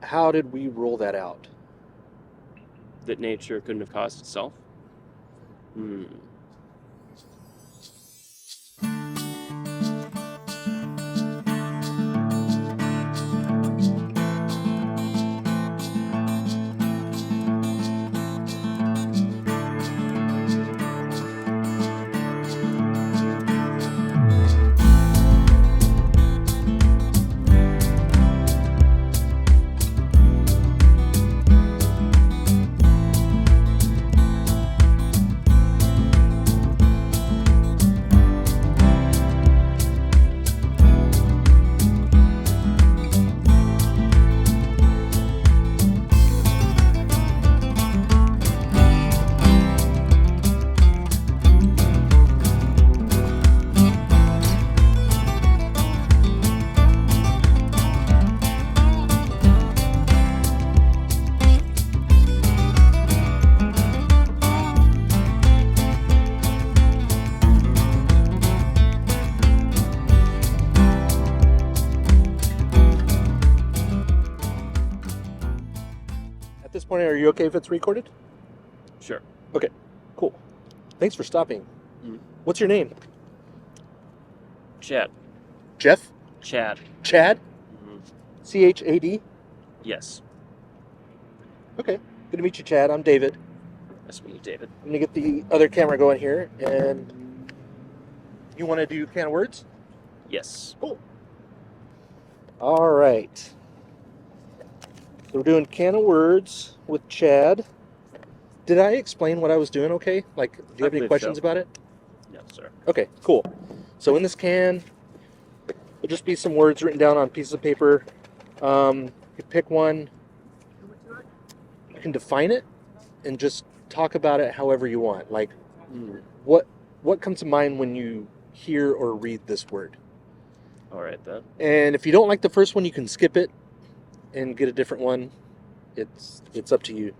how did we rule that out? That nature couldn't have caused itself? At this point, are you okay if it's recorded? Sure. Okay, cool. Thanks for stopping. Mm. What's your name? Chad. Jeff? Chad. Chad? Mhm. C-H-A-D? Yes. Okay, good to meet you, Chad. I'm David. Nice to meet you, David. I'm going to get the other camera going here, and you want to do can of words? Yes. Cool. All right. So we're doing can of words with Chad. Did I explain what I was doing okay? Like, do you have any believe questions so. about it? No, sir. Okay, cool. So in this can, will just be some words written down on pieces of paper. You pick one. You can define it and just talk about it however you want. Like, what comes to mind when you hear or read this word? All right, then. And if you don't like the first one, you can skip it and get a different one. It's up to you.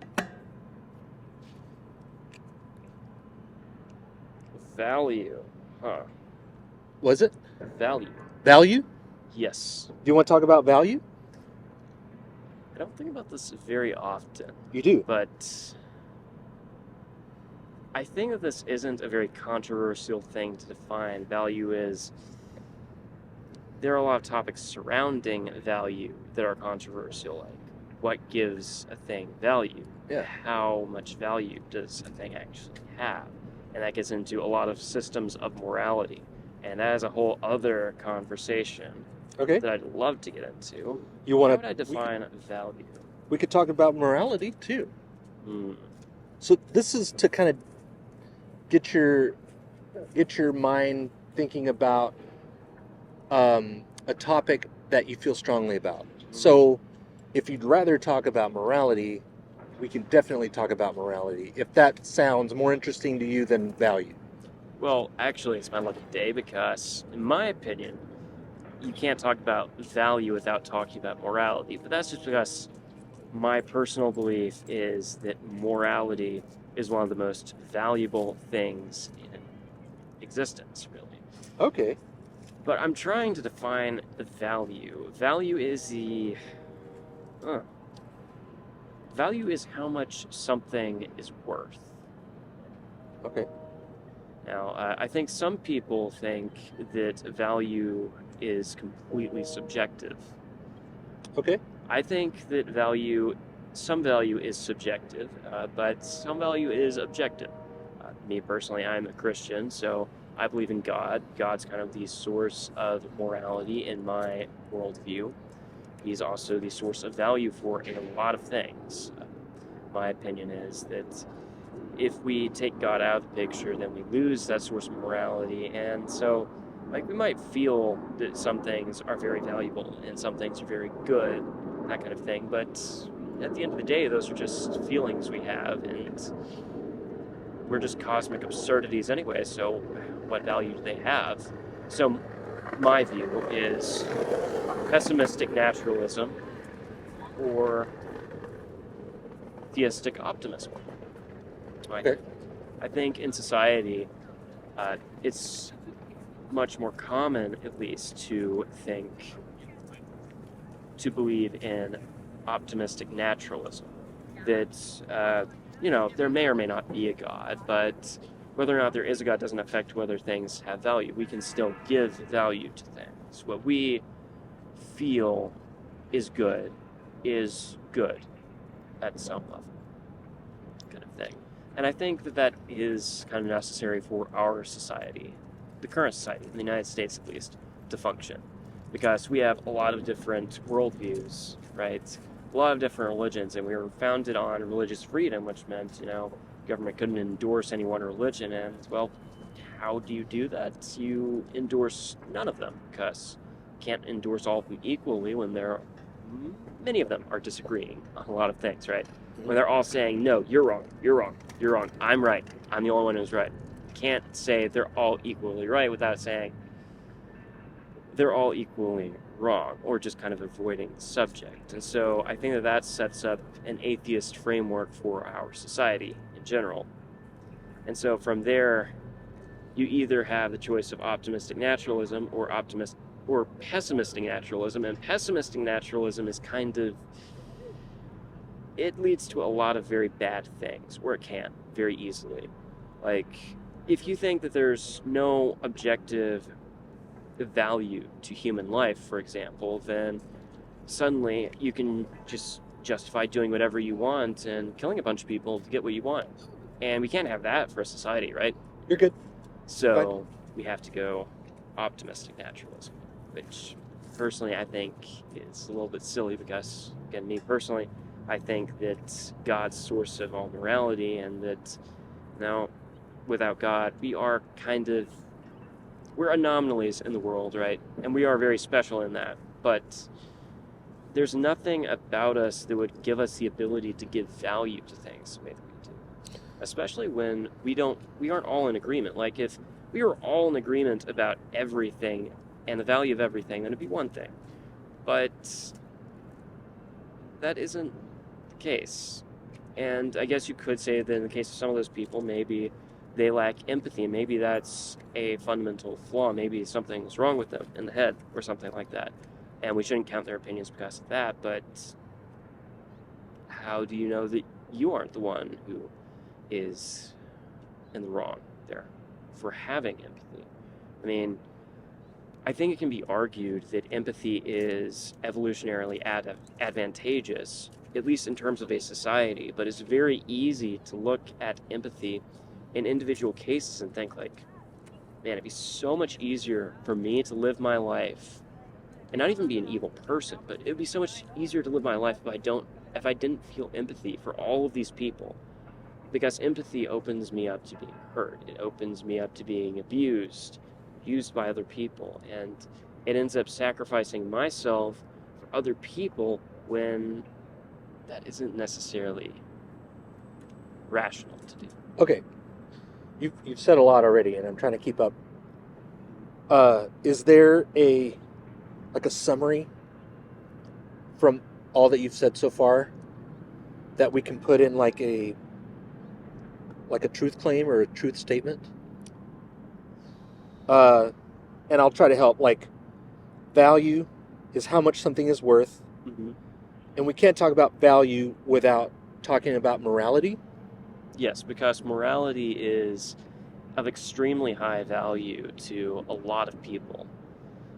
Value. Huh. Was it? Value. Value? Yes. Do you want to talk about value? I don't think about this very often, You do. but I think that this isn't a very controversial thing to define. Value is... There are a lot of topics surrounding value that are controversial, like what gives a thing value? Yeah. How much value does a thing actually have? And that gets into a lot of systems of morality. And that is a whole other conversation Okay. that I'd love to get into. You How want would I define value? We could talk about morality too. Hmm. So this is to kind of get your mind thinking about a topic that you feel strongly about. So if you'd rather talk about morality, we can definitely talk about morality. If that sounds more interesting to you than value. Well, actually, it's my lucky day because, in my opinion, you can't talk about value without talking about morality. But that's just because my personal belief is that morality is one of the most valuable things in existence, really. Okay. But I'm trying to define the value. Value is value is how much something is worth. Okay. Now, I think some people think that value is completely subjective. Okay. I think that some value is subjective, but some value is objective. Me personally, I'm a Christian, so I believe in God. God's kind of the source of morality in my worldview. He's also the source of value for a lot of things. My opinion is that if we take God out of the picture, then we lose that source of morality. And so, like, we might feel that some things are very valuable and some things are very good, that kind of thing. But at the end of the day, those are just feelings we have, and we're just cosmic absurdities anyway. So what value do they have? So my view is pessimistic naturalism or theistic optimism. Okay. I think in society, it's much more common, at least, to believe in optimistic naturalism. That, there may or may not be a God, but whether or not there is a God doesn't affect whether things have value. We can still give value to things. What we feel is good at some level, kind of thing. And I think that is kind of necessary for our society, the current society, in the United States at least, to function. Because we have a lot of different worldviews, right? A lot of different religions, and we were founded on religious freedom, which meant, government couldn't endorse any one religion. And, well, how do you do that? You endorse none of them, because you can't endorse all of them equally when many of them are disagreeing on a lot of things, right? When they're all saying, no, you're wrong, you're wrong, you're wrong, I'm right, I'm the only one who's right. You can't say they're all equally right without saying they're all equally wrong, or just kind of avoiding the subject. And so I think that sets up an atheist framework for our society in general. And so from there, you either have the choice of optimistic naturalism or pessimistic naturalism. And pessimistic naturalism is it leads to a lot of very bad things, or it can, very easily. Like, if you think that there's no objective value to human life, for example, then suddenly you can just justify doing whatever you want and killing a bunch of people to get what you want. And we can't have that for a society, right? You're good. So we have to go optimistic naturalism, which personally I think is a little bit silly because, again, me personally, I think that God's source of all morality, and that without God, we're anomalies in the world, right? And we are very special in that. But there's nothing about us that would give us the ability to give value to things the way that we do. Especially when we aren't all in agreement. Like, if we were all in agreement about everything and the value of everything, then it'd be one thing. But that isn't the case. And I guess you could say that in the case of some of those people, maybe they lack empathy. Maybe that's a fundamental flaw. Maybe something's wrong with them in the head or something like that. And we shouldn't count their opinions because of that. But how do you know that you aren't the one who is in the wrong there for having empathy? I mean, I think it can be argued that empathy is evolutionarily advantageous, at least in terms of a society, but it's very easy to look at empathy in individual cases and think like, man, it'd be so much easier for me to live my life and not even be an evil person, but it'd be so much easier to live my life if I didn't feel empathy for all of these people. Because empathy opens me up to being hurt. It opens me up to being abused by other people, and it ends up sacrificing myself for other people when that isn't necessarily rational to do. Okay. You've said a lot already, and I'm trying to keep up. Is there a summary from all that you've said so far that we can put in like a truth claim or a truth statement? And I'll try to help. Like, value is how much something is worth. Mm-hmm. And we can't talk about value without talking about morality. Yes, because morality is of extremely high value to a lot of people.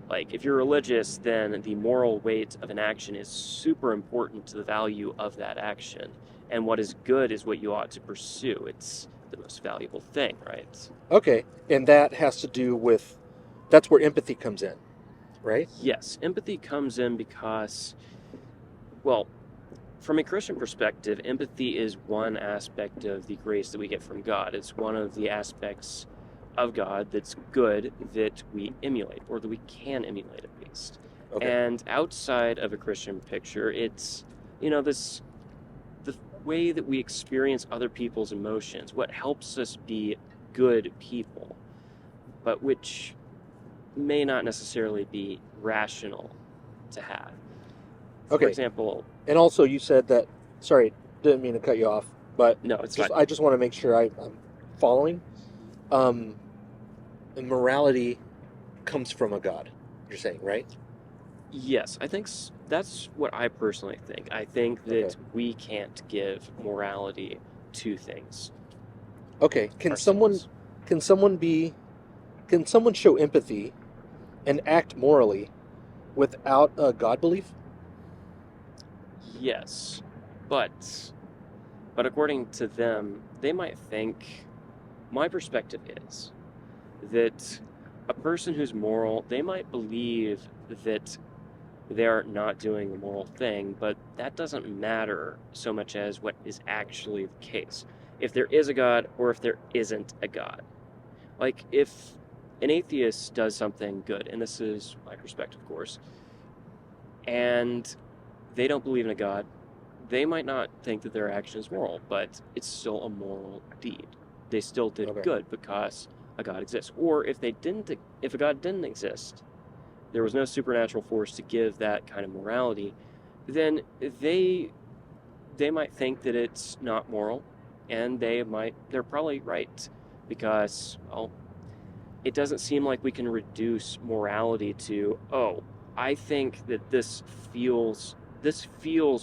Like, if you're religious, then the moral weight of an action is super important to the value of that action. And what is good is what you ought to pursue. It's the most valuable thing, right? Okay, and that has to do with, that's where empathy comes in, right? Yes, empathy comes in because, well, from a Christian perspective, empathy is one aspect of the grace that we get from God. It's one of the aspects of God that's good that we emulate, or that we can emulate at least. Okay. And outside of a Christian picture, it's, the way that we experience other people's emotions, what helps us be good people, but which may not necessarily be rational to have. Okay. For example... And also you said that, sorry, didn't mean to cut you off, but no, it's fine. I just want to make sure I'm following. And morality comes from a God, you're saying, right? Yes, I think that's what I personally think. I think that Okay. we can't give morality to things Okay. ourselves. Can someone be can someone show empathy and act morally without a God belief? Yes, but according to them, they might think, my perspective is that a person who's moral, they might believe that they're not doing a moral thing, but that doesn't matter so much as what is actually the case. If there is a God or if there isn't a God. Like, if an atheist does something good, and this is my perspective, of course, and they don't believe in a God, they might not think that their action is moral, but it's still a moral deed. They still did Okay. good because a God exists. Or if a God didn't exist, there was no supernatural force to give that kind of morality, then they might think that it's not moral, and they're probably right because, well, it doesn't seem like we can reduce morality to, oh, I think that this feels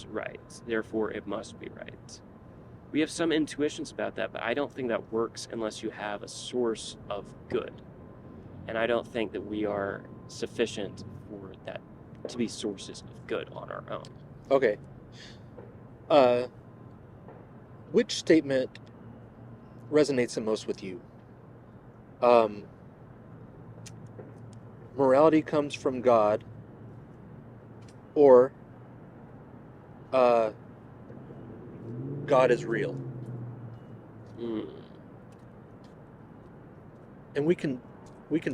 right, therefore it must be right. We have some intuitions about that, but I don't think that works unless you have a source of good. And I don't think that we are sufficient for that to be sources of good on our own. Okay. Uh, which statement resonates the most with you? Um, morality comes from God, or uh, God is real, Mm. and we can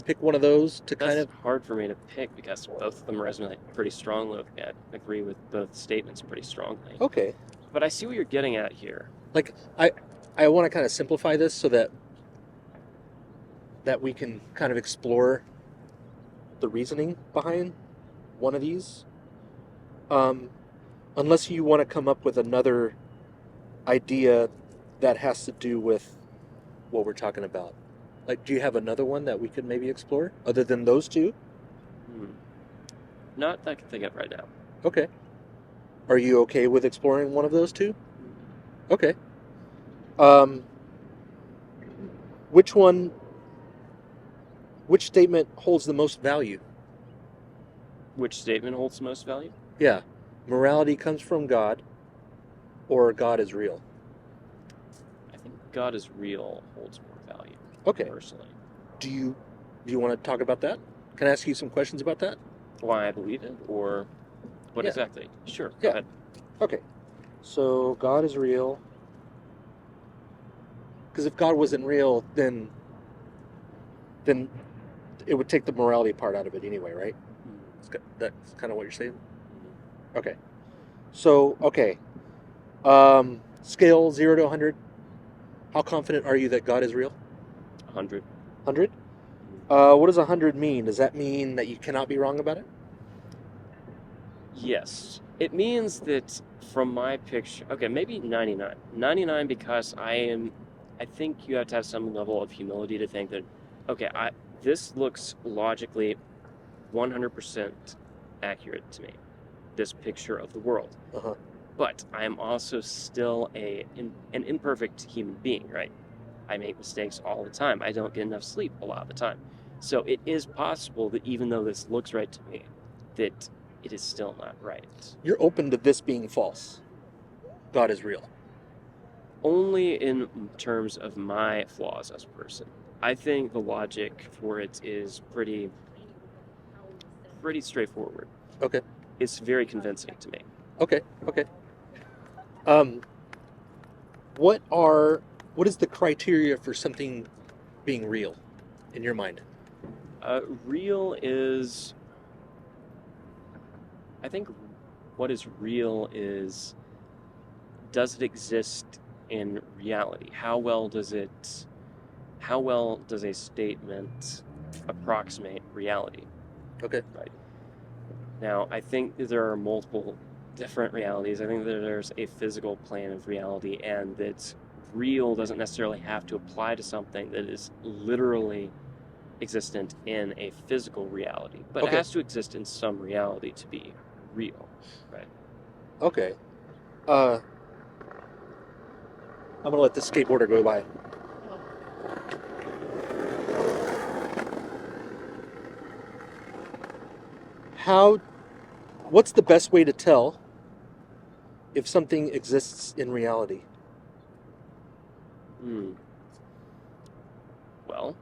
pick one of those to kind That's of. hard for me to pick because both of them resonate pretty strongly with me. I agree with both statements pretty strongly. Okay. But I see what you're getting at here. Like I want to kind of simplify this so that we can kind of explore the reasoning behind one of these. Um, unless you want to come up with another idea that has to do with what we're talking about. Like, do you have another one that we could maybe explore other than those two? Hmm. Not that I can think of right now. Okay. Are you okay with exploring one of those two? Okay. Um, which one? Which statement holds the most value? Which statement holds the most value? Yeah, morality comes from God, or God is real. I think God is real holds more value, Okay. personally. Do you want to talk about that? Can I ask you some questions about that? Why I believe it, or what Yeah. exactly? Sure, go Yeah. ahead. Okay. So God is real. Because if God wasn't real, then it would take the morality part out of it anyway, right? That's kind of what you're saying. Okay. So okay. Scale 0 to 100. How confident are you that God is real? 100. 100. What does 100 mean? Does that mean that you cannot be wrong about it? Yes. It means that from my picture, okay, maybe 99. 99 because I think you have to have some level of humility to think that, okay, this looks logically 100% accurate to me, this picture of the world. Uh huh. But I am also still an imperfect human being, right? I make mistakes all the time. I don't get enough sleep a lot of the time. So it is possible that even though this looks right to me, that it is still not right. You're open to this being false. God is real. Only in terms of my flaws as a person. I think the logic for it is pretty straightforward. Okay. It's very convincing to me. Okay. Okay. Um, what are what is the criteria for something being real in your mind? Real is, I think, what is real is, does it exist in reality? How well does a statement approximate reality? Okay. Right. Now, I think that there are multiple different realities. I think that there's a physical plane of reality, and that real doesn't necessarily have to apply to something that is literally existent in a physical reality, but it Okay. has to exist in some reality to be real, right? Okay. I'm gonna let this skateboarder go by. How? What's the best way to tell if something exists in reality? Hmm. Well,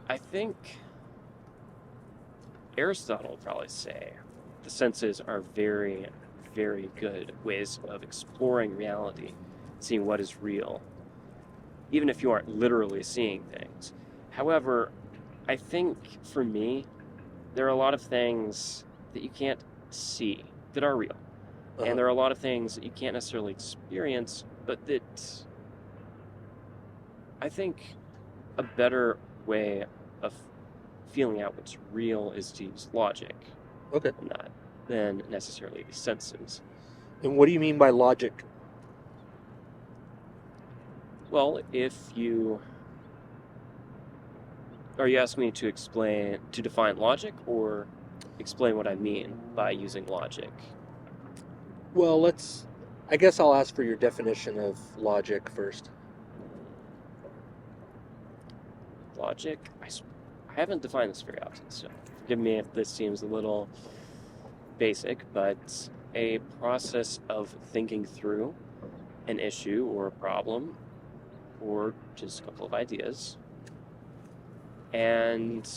I think Aristotle would probably say the senses are very, very good ways of exploring reality, seeing what is real, even if you aren't literally seeing things. However, I think for me, there are a lot of things that you can't see that are real. And there are a lot of things that you can't necessarily experience, but that I think a better way of feeling out what's real is to use logic, Okay. not than necessarily the senses. And what do you mean by logic? Well, if you are you asking me to define logic or explain what I mean by using logic? Well, I guess I'll ask for your definition of logic first. Logic, I haven't defined this very often, so forgive me if this seems a little basic, but a process of thinking through an issue or a problem or just a couple of ideas and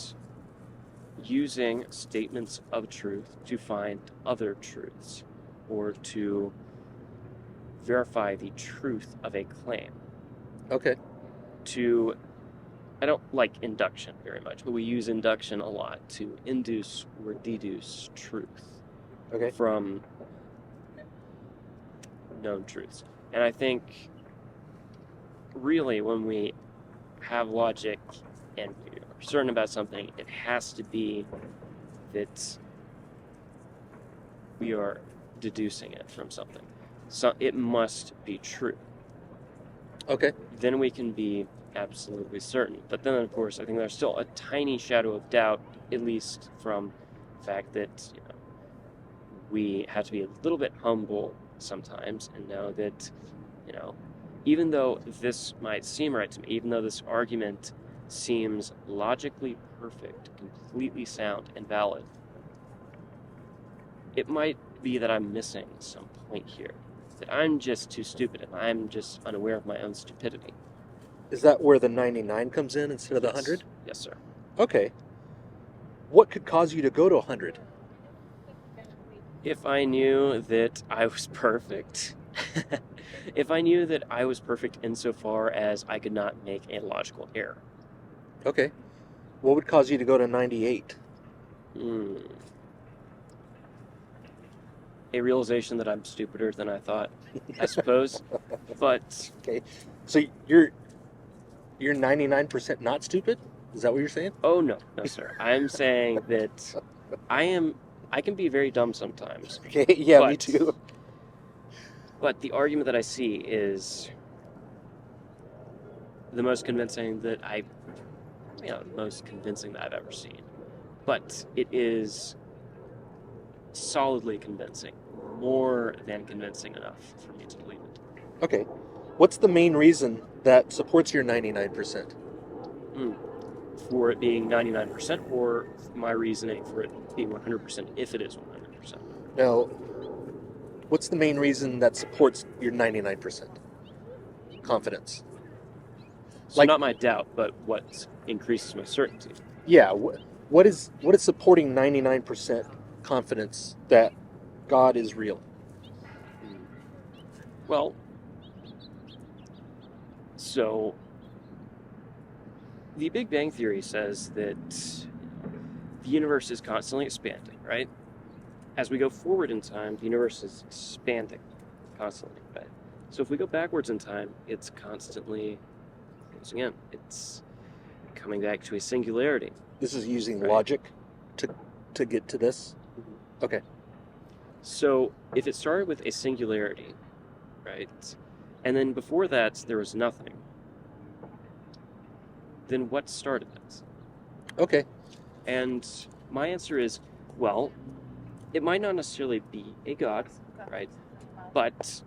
using statements of truth to find other truths or to verify the truth of a claim. Okay. I don't like induction very much, but we use induction a lot to induce or deduce truth Okay. from known truths. And I think really when we have logic and we are certain about something, it has to be that we are deducing it from something. So it must be true. Okay. Then we can be absolutely certain. But then, of course, I think there's still a tiny shadow of doubt, at least from the fact that we have to be a little bit humble sometimes and know that, even though this might seem right to me, even though this argument seems logically perfect, completely sound and valid, it might be that I'm missing some point here, that I'm just too stupid and I'm just unaware of my own stupidity. Is that where the 99 comes in instead of the Yes. 100? Yes, sir. Okay. What could cause you to go to 100? If I knew that I was perfect, if I knew that I was perfect insofar as I could not make a logical error. Okay. What would cause you to go to 98? A realization that I'm stupider than I thought, I suppose. But Okay. So you're 99% not stupid? Is that what you're saying? oh no, sir. I'm saying that I can be very dumb sometimes. Okay. Yeah, me But- too. But the argument that I see is the most convincing that I've ever seen. But it is solidly convincing, more than convincing enough for me to believe it. Okay. What's the main reason that supports your 99%? For it being 99%, or my reasoning for it being 100% if it is 100%. Now, what's the main reason that supports your 99% confidence? So Like- not my doubt, but what increases my certainty. Yeah, what is supporting 99% confidence that God is real? Well, so the Big Bang Theory says that the universe is constantly expanding, right? As we go forward in time, the universe is expanding constantly, right? So if we go backwards in time, it's constantly closing in. It's coming back to a singularity. This is using Right. logic to get to this. Okay. So if it started with a singularity, right, and then before that there was nothing, then what started it? Okay. And my answer is, well, it might not necessarily be a God, right? But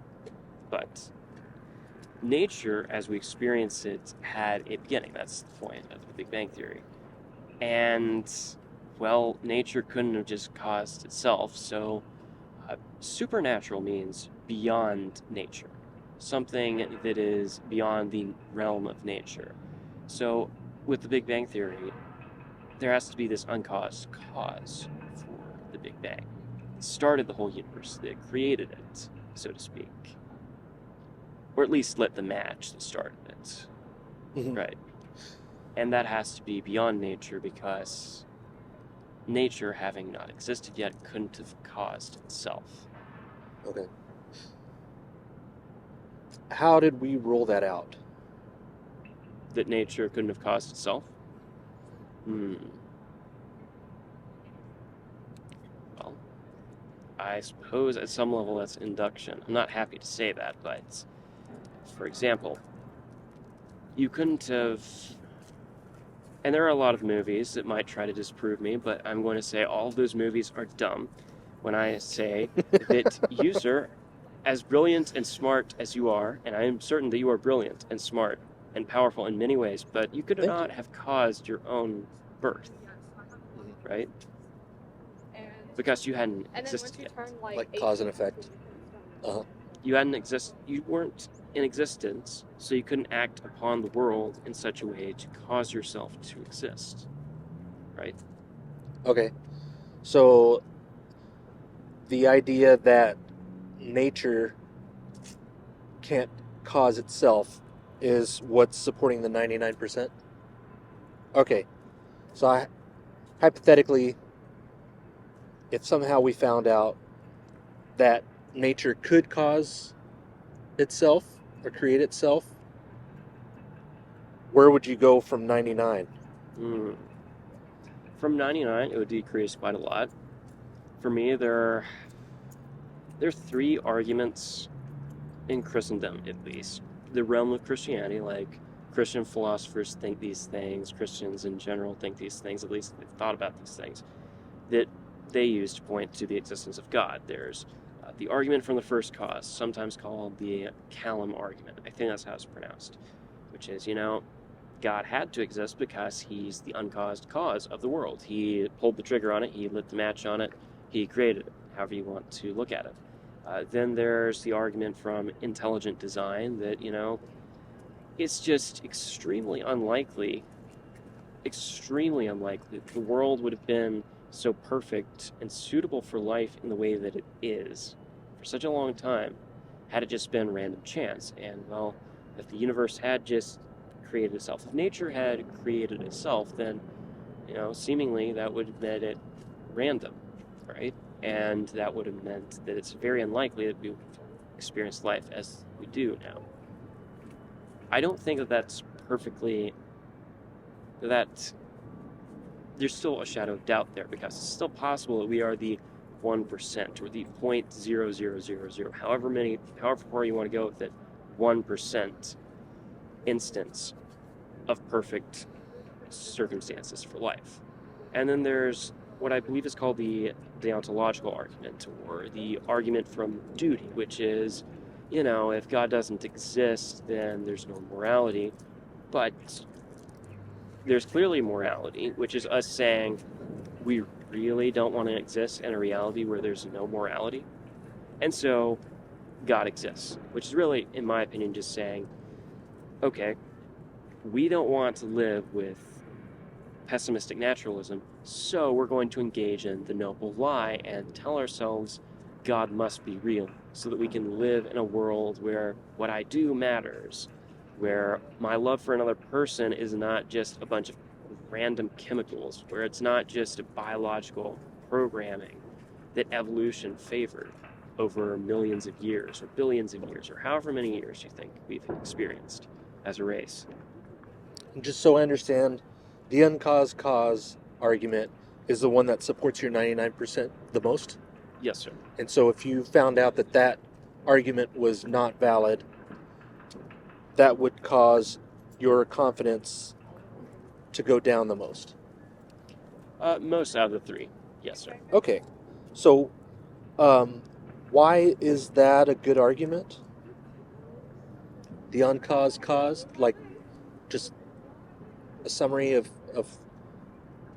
nature, as we experience it, had a beginning. That's the point of the Big Bang Theory. And, well, nature couldn't have just caused itself, so supernatural means beyond nature, something that is beyond the realm of nature. So, with the Big Bang Theory, there has to be this uncaused cause for the Big Bang. It started the whole universe, that created it, so to speak. Or at least lit the match that started it. Mhm. Right. And that has to be beyond nature because nature, having not existed yet, couldn't have caused itself. Okay. How did we rule that out? That nature couldn't have caused itself? Well, I suppose at some level that's induction. I'm not happy to say that, but for example, you couldn't have. And there are a lot of movies that might try to disprove me, but I'm going to say all of those movies are dumb when I say that you, sir, as brilliant and smart as you are, and I am certain that you are brilliant and smart and powerful in many ways, but you could Thank not you. have caused your own birth, right? Because you hadn't existed yet. Like cause and effect. Uh-huh. You weren't in existence, so you couldn't act upon the world in such a way to cause yourself to exist, right? Okay. So the idea that nature can't cause itself is what's supporting the 99%? Okay. So hypothetically, if somehow we found out that nature could cause itself or create itself, where would you go from 99? From 99, it would decrease quite a lot. For me, there are three arguments in Christendom, at least. The realm of Christianity, like Christian philosophers think these things, Christians in general think these things, at least they've thought about these things, that they use to point to the existence of God. There's the argument from the first cause, sometimes called the Callum argument. I think that's how it's pronounced, which is, God had to exist because he's the uncaused cause of the world. He pulled the trigger on it, he lit the match on it, he created it, however you want to look at it. Then there's the argument from intelligent design that, it's just extremely unlikely the world would have been so perfect and suitable for life in the way that it is for such a long time had it just been random chance. And, well, if the universe had just created itself, if nature had created itself, then, seemingly that would have made it random, right? And that would have meant that it's very unlikely that we would experience life as we do now. I don't think that there's still a shadow of doubt there because it's still possible that we are the 1% or the 0.0000, however far you want to go with it, 1% instance of perfect circumstances for life. And then there's what I believe is called the deontological argument, or the argument from duty, which is, if God doesn't exist, then there's no morality. But there's clearly morality, which is us saying we really don't want to exist in a reality where there's no morality. And so God exists, which is really, in my opinion, just saying, okay, we don't want to live with pessimistic naturalism, so we're going to engage in the noble lie and tell ourselves God must be real so that we can live in a world where what I do matters, where my love for another person is not just a bunch of random chemicals, where it's not just a biological programming that evolution favored over millions of years or billions of years or however many years you think we've experienced as a race. Just so I understand, the uncaused cause argument is the one that supports your 99% the most? Yes, sir. And so if you found out that argument was not valid, that would cause your confidence to go down the most. Most out of the three, yes, sir. Okay. So, why is that a good argument? The uncaused cause, like just a summary of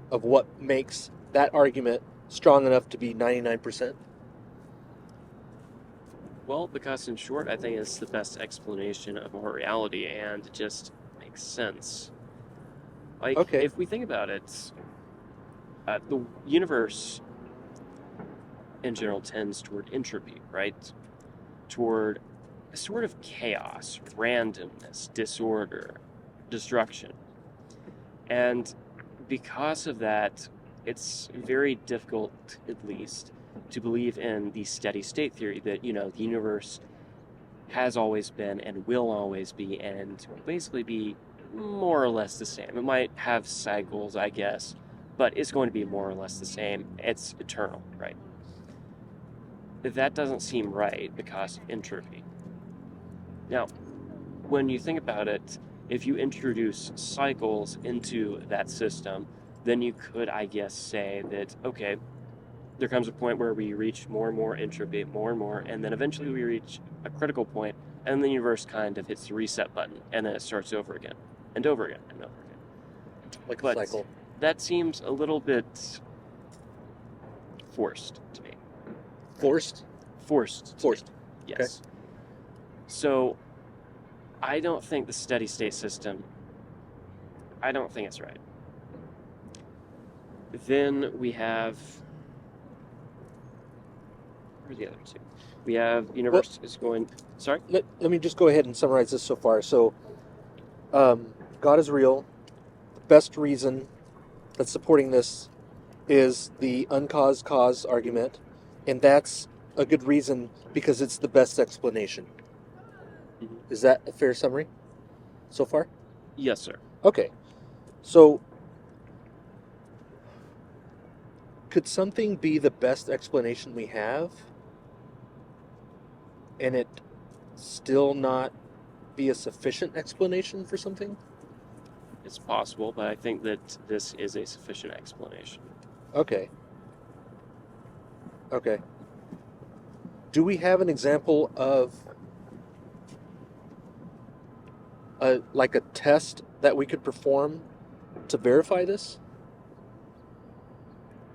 what makes that argument strong enough to be 99%? Well, because in short, I think it's the best explanation of our reality, and it just makes sense. Like, Okay. if we think about it, the universe in general tends toward entropy, right? Toward a sort of chaos, randomness, disorder, destruction. And because of that, it's very difficult, at least, to believe in the steady state theory that, the universe has always been and will always be and will basically be more or less the same. It might have cycles, I guess, but it's going to be more or less the same. It's eternal, right? That doesn't seem right because of entropy. Now, when you think about it, if you introduce cycles into that system, then you could, I guess, say that, okay, there comes a point where we reach more and more entropy, more and more, and then eventually we reach a critical point, and the universe kind of hits the reset button, and then it starts over again, and over again, and over again. Like a But cycle. that seems a little bit forced to me. Forced? Forced. Forced. Yes. So, I don't think the steady state system, I don't think it's right. Then we have, where are the other two? We have universe is going, sorry? Let me just go ahead and summarize this so far. So, God is real. The best reason that's supporting this is the uncaused cause argument, and that's a good reason because it's the best explanation. Mhm. Is that a fair summary so far? Yes, sir. Okay. So, could something be the best explanation we have and it still not be a sufficient explanation for something? It's possible, but I think that this is a sufficient explanation. Okay. Okay. Do we have an example of like a test that we could perform to verify this?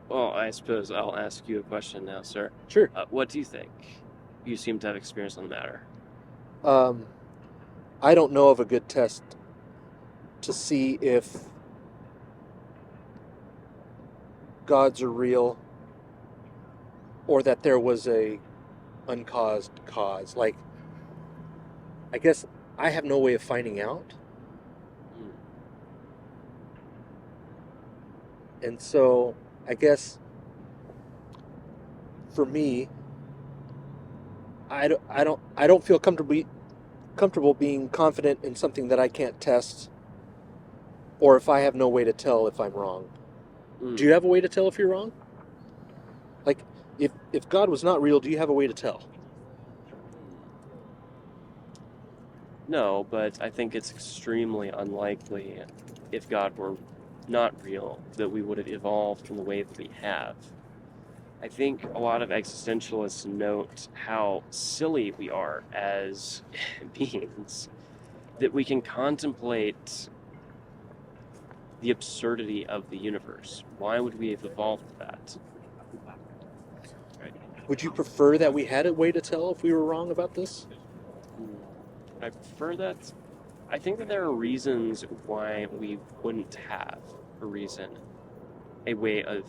Well, I suppose I'll ask you a question now, sir. Sure. What do you think? You seem to have experience on the matter. I don't know of a good test to see if gods are real or that there was a uncaused cause. Like, I guess I have no way of finding out. Hmm. And so I guess for me, I don't feel comfortable being confident in something that I can't test, or if I have no way to tell if I'm wrong. Hmm. Do you have a way to tell if you're wrong? Like, if God was not real, do you have a way to tell? No, but I think it's extremely unlikely if God were not real that we would have evolved in the way that we have. I think a lot of existentialists note how silly we are as beings, that we can contemplate the absurdity of the universe. Why would we have evolved that? Right. Would you prefer that we had a way to tell if we were wrong about this? I prefer that. I think that there are reasons why we wouldn't have a way of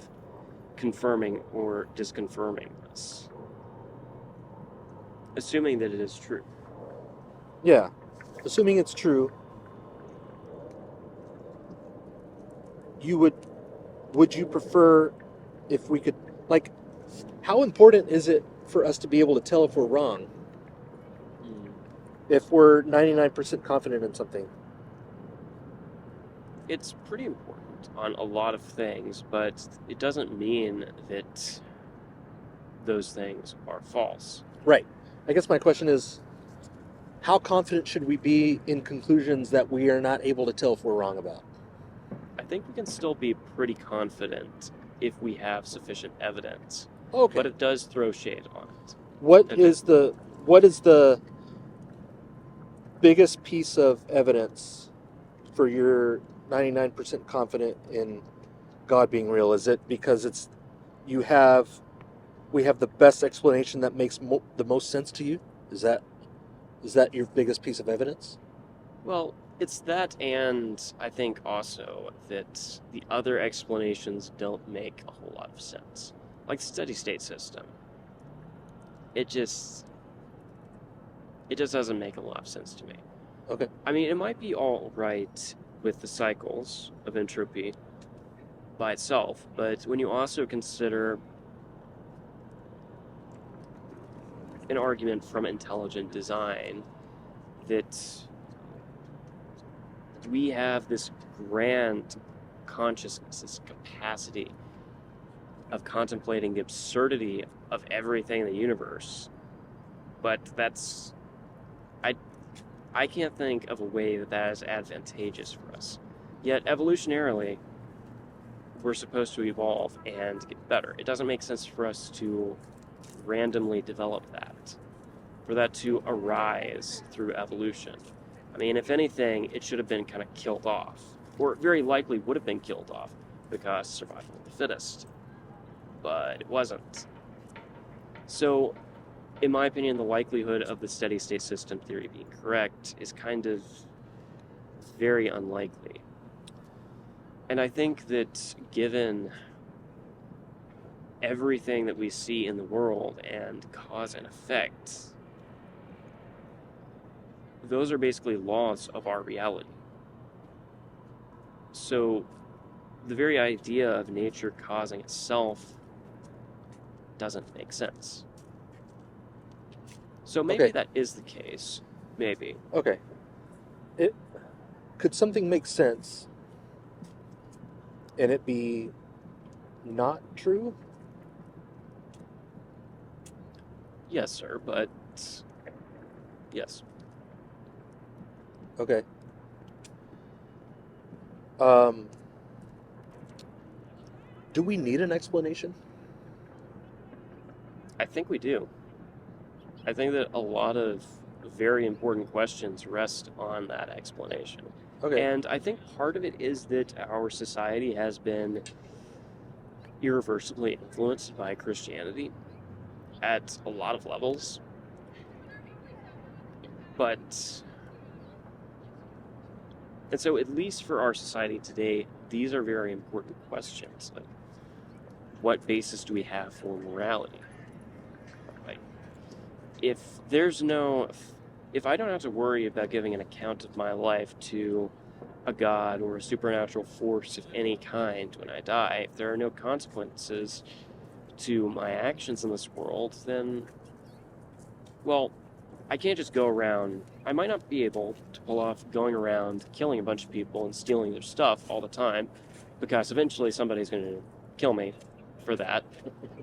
confirming or disconfirming this, assuming that it is true. Yeah. Assuming it's true, would you prefer if we could, like, how important is it for us to be able to tell if we're wrong if we're 99% confident in something? It's pretty important on a lot of things, but it doesn't mean that those things are false. Right. I guess my question is, how confident should we be in conclusions that we are not able to tell if we're wrong about? I think we can still be pretty confident if we have sufficient evidence. Okay. But it does throw shade on it. What is the biggest piece of evidence for your 99% confident in God being real? Is it because we have the best explanation that makes the most sense to you? Is that your biggest piece of evidence? Well, it's that, and I think also that the other explanations don't make a whole lot of sense. Like the steady state system. It just doesn't make a lot of sense to me. Okay. I mean, it might be all right with the cycles of entropy by itself, but when you also consider an argument from intelligent design that we have this grand consciousness, this capacity of contemplating the absurdity of everything in the universe, but I can't think of a way that is advantageous for us. Yet evolutionarily, we're supposed to evolve and get better. It doesn't make sense for us to randomly develop that, for that to arise through evolution. I mean, if anything, it should have been kind of killed off, or it very likely would have been killed off because survival of the fittest, but it wasn't. So, in my opinion, the likelihood of the steady state system theory being correct is kind of very unlikely. And I think that given everything that we see in the world and cause and effect, those are basically laws of our reality. So the very idea of nature causing itself doesn't make sense. So maybe that is the case. Maybe. Okay. Could something make sense and it be not true? Yes, sir, but yes. Okay. Do we need an explanation? I think we do. I think that a lot of very important questions rest on that explanation. Okay. And I think part of it is that our society has been irreversibly influenced by Christianity at a lot of levels. And so at least for our society today, these are very important questions. Like, what basis do we have for morality? Like, if I don't have to worry about giving an account of my life to a god or a supernatural force of any kind when I die, if there are no consequences to my actions in this world, then, well, I can't just go around. I might not be able to pull off going around killing a bunch of people and stealing their stuff all the time, because eventually somebody's going to kill me for that,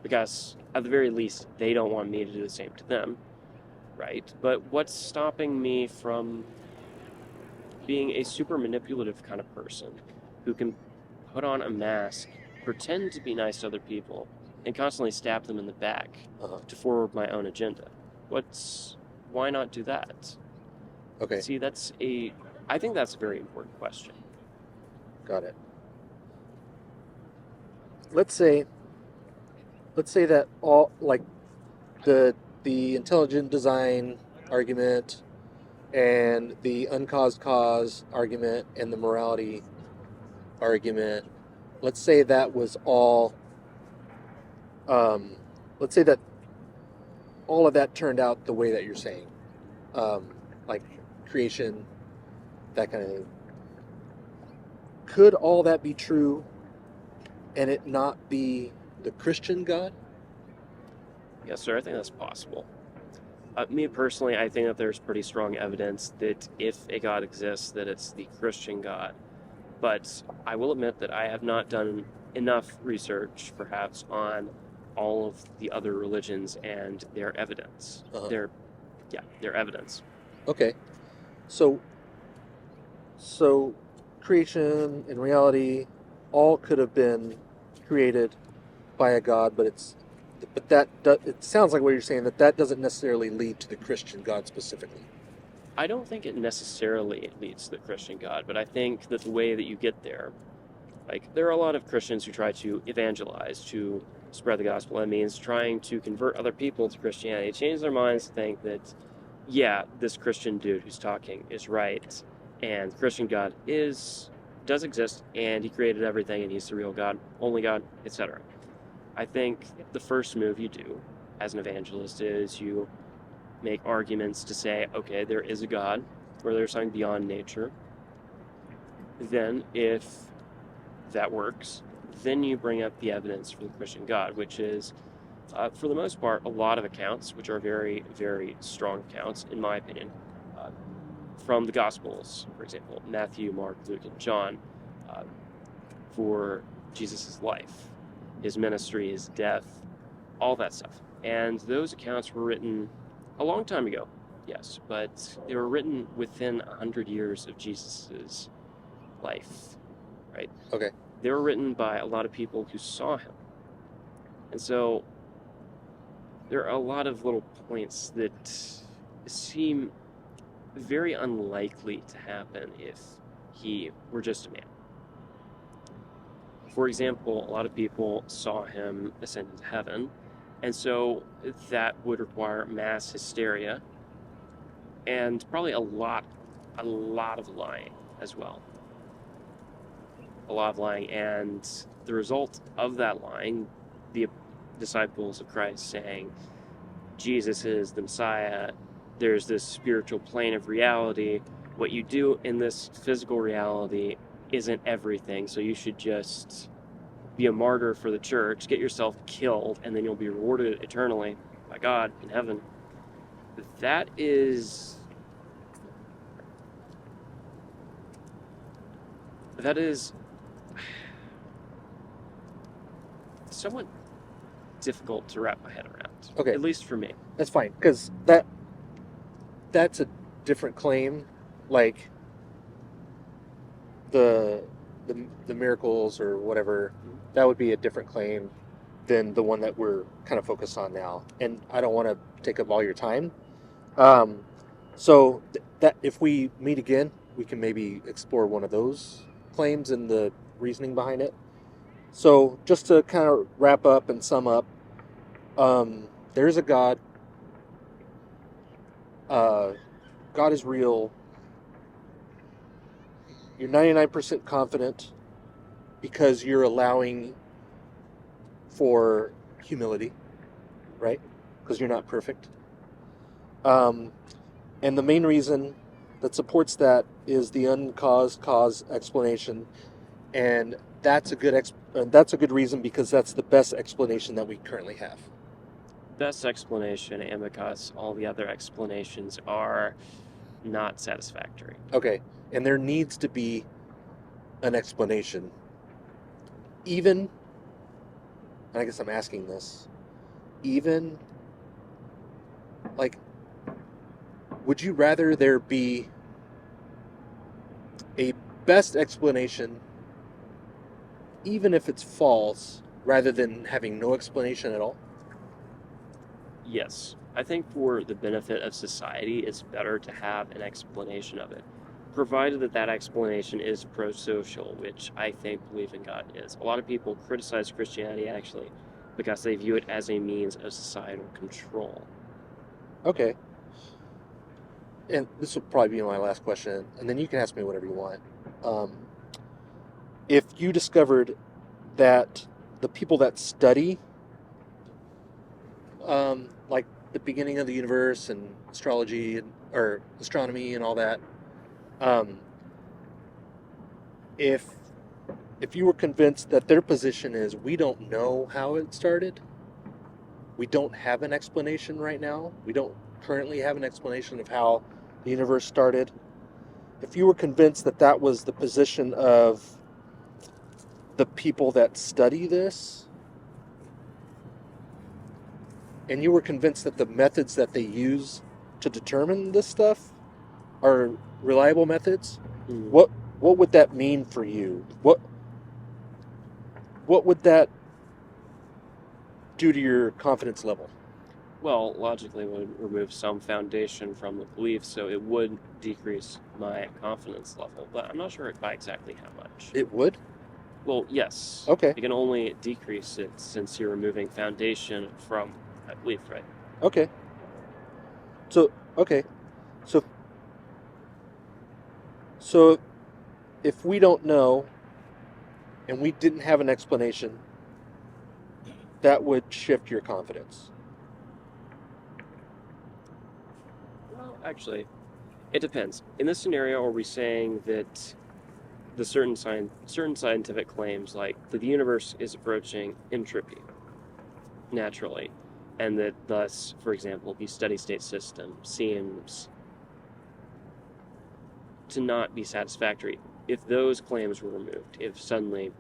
because at the very least they don't want me to do the same to them, right? But what's stopping me from being a super manipulative kind of person who can put on a mask, pretend to be nice to other people, and constantly stab them in the back to forward my own agenda? Why not do that? Okay. See, I think that's a very important question. Got it. Let's say that all, like, the intelligent design argument and the uncaused cause argument and the morality argument, let's say that was all let's say that all of that turned out the way that you're saying, like creation, that kind of thing. Could all that be true and it not be the Christian God? Yes, sir, I think that's possible. Me personally, I think that there's pretty strong evidence that if a God exists, that it's the Christian God. But I will admit that I have not done enough research, perhaps, on all of the other religions and their evidence. Their evidence. Okay. So creation and reality all could have been created by a God, but it sounds like what you're saying, that doesn't necessarily lead to the Christian God specifically. I don't think it necessarily leads to the Christian God, but I think that the way that you get there, like, there are a lot of Christians who try to evangelize, to spread the gospel. That means trying to convert other people to Christianity, change their minds to think that, yeah, this Christian dude who's talking is right, and the Christian God does exist, and he created everything, and he's the real God, only God, etc. I think the first move you do as an evangelist is you make arguments to say, okay, there is a God, or there's something beyond nature. Then, if that works, then you bring up the evidence for the Christian God, which is, for the most part, a lot of accounts, which are very, very strong accounts, in my opinion, uh, from the Gospels, for example, Matthew, Mark, Luke, and John, uh, for Jesus' life, his ministry, his death, all that stuff. And those accounts were written a long time ago, yes, but they were written within 100 years of Jesus' life, right? Okay. They were written by a lot of people who saw him. And so there are a lot of little points that seem very unlikely to happen if he were just a man. For example, a lot of people saw him ascend into heaven, and so that would require mass hysteria and probably a lot of lying as well. A lot of lying, and the result of that lying, the disciples of Christ saying, Jesus is the Messiah, there's this spiritual plane of reality, what you do in this physical reality isn't everything, so you should just be a martyr for the church, get yourself killed, and then you'll be rewarded eternally by God in heaven. That is somewhat difficult to wrap my head around. Okay. At least for me. That's fine, because that's a different claim, like the miracles or whatever. That would be a different claim than the one that we're kind of focused on now. And I don't want to take up all your time. So that if we meet again, we can maybe explore one of those claims and the reasoning behind it. So just to kind of wrap up and sum up, there's a God. God is real. You're 99% confident because you're allowing for humility, right? Because you're not perfect. And the main reason that supports that is the uncaused cause explanation, and that's a good reason because that's the best explanation that we currently have. Best explanation, and because all the other explanations are not satisfactory. Okay, and there needs to be an explanation. Even, and I guess I'm asking this, even, like, would you rather there be a best explanation, even if it's false, rather than having no explanation at all? Yes. I think for the benefit of society, it's better to have an explanation of it, provided that that explanation is pro-social, which I think belief in God is. A lot of people criticize Christianity, actually, because they view it as a means of societal control. Okay. And this will probably be my last question, and then you can ask me whatever you want. If you discovered that the people that study, like the beginning of the universe and astrology or astronomy and all that, if you were convinced that their position is we don't know how it started, we don't have an explanation right now, we don't currently have an explanation of how the universe started, if you were convinced that that was the position of the people that study this, and you were convinced that the methods that they use to determine this stuff are reliable methods, what would that mean for you? what would that do to your confidence level? Well, logically, it would remove some foundation from the belief, so it would decrease my confidence level. But I'm not sure by exactly how much. It would? Well, yes. Okay. You can only decrease it since you're removing foundation from that belief, right? Okay. So, okay. So, so if we don't know and we didn't have an explanation, that would shift your confidence. Well, actually, it depends. In this scenario, are we saying that the certain scientific claims, like that the universe is approaching entropy naturally, and that thus, for example, the steady state system seems to not be satisfactory? If those claims were removed, if suddenly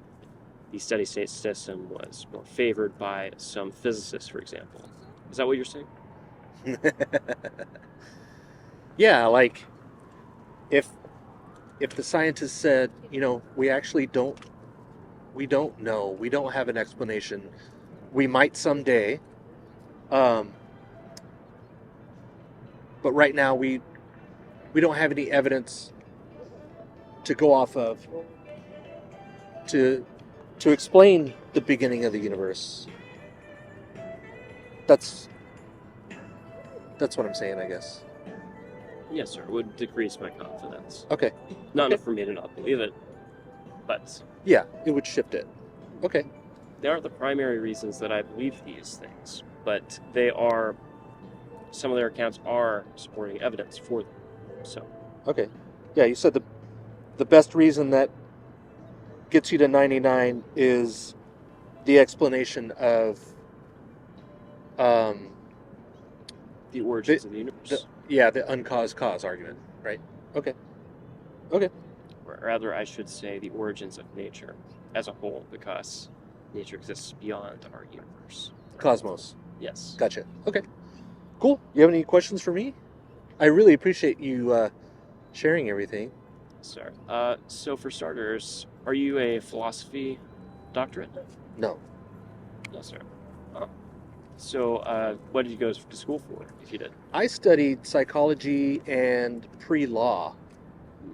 the steady state system was more favored by some physicists, for example, is that what you're saying? Yeah, like if the scientists said, we actually don't know, we don't have an explanation, we might someday, but right now we don't have any evidence to go off of to explain the beginning of the universe. That's what I'm saying, I guess. Yes, sir. It would decrease my confidence. Okay. Not Okay. enough for me to not believe it, but Yeah, it would shift it. Okay. they aren't the primary reasons that I believe these things, but some of their accounts are supporting evidence for them. So, Okay. Yeah, you said the best reason that gets you to 99 is the explanation of um, the origins of the universe. the uncaused cause argument, right? Okay. Okay. Or rather, I should say the origins of nature as a whole, because nature exists beyond our universe. Cosmos. Yes. Gotcha. Okay. Cool. You have any questions for me? I really appreciate you sharing everything. Sir. So for starters, are you a philosophy doctorate? No. No, sir. So, what did you go to school for, if you did? I studied psychology and pre-law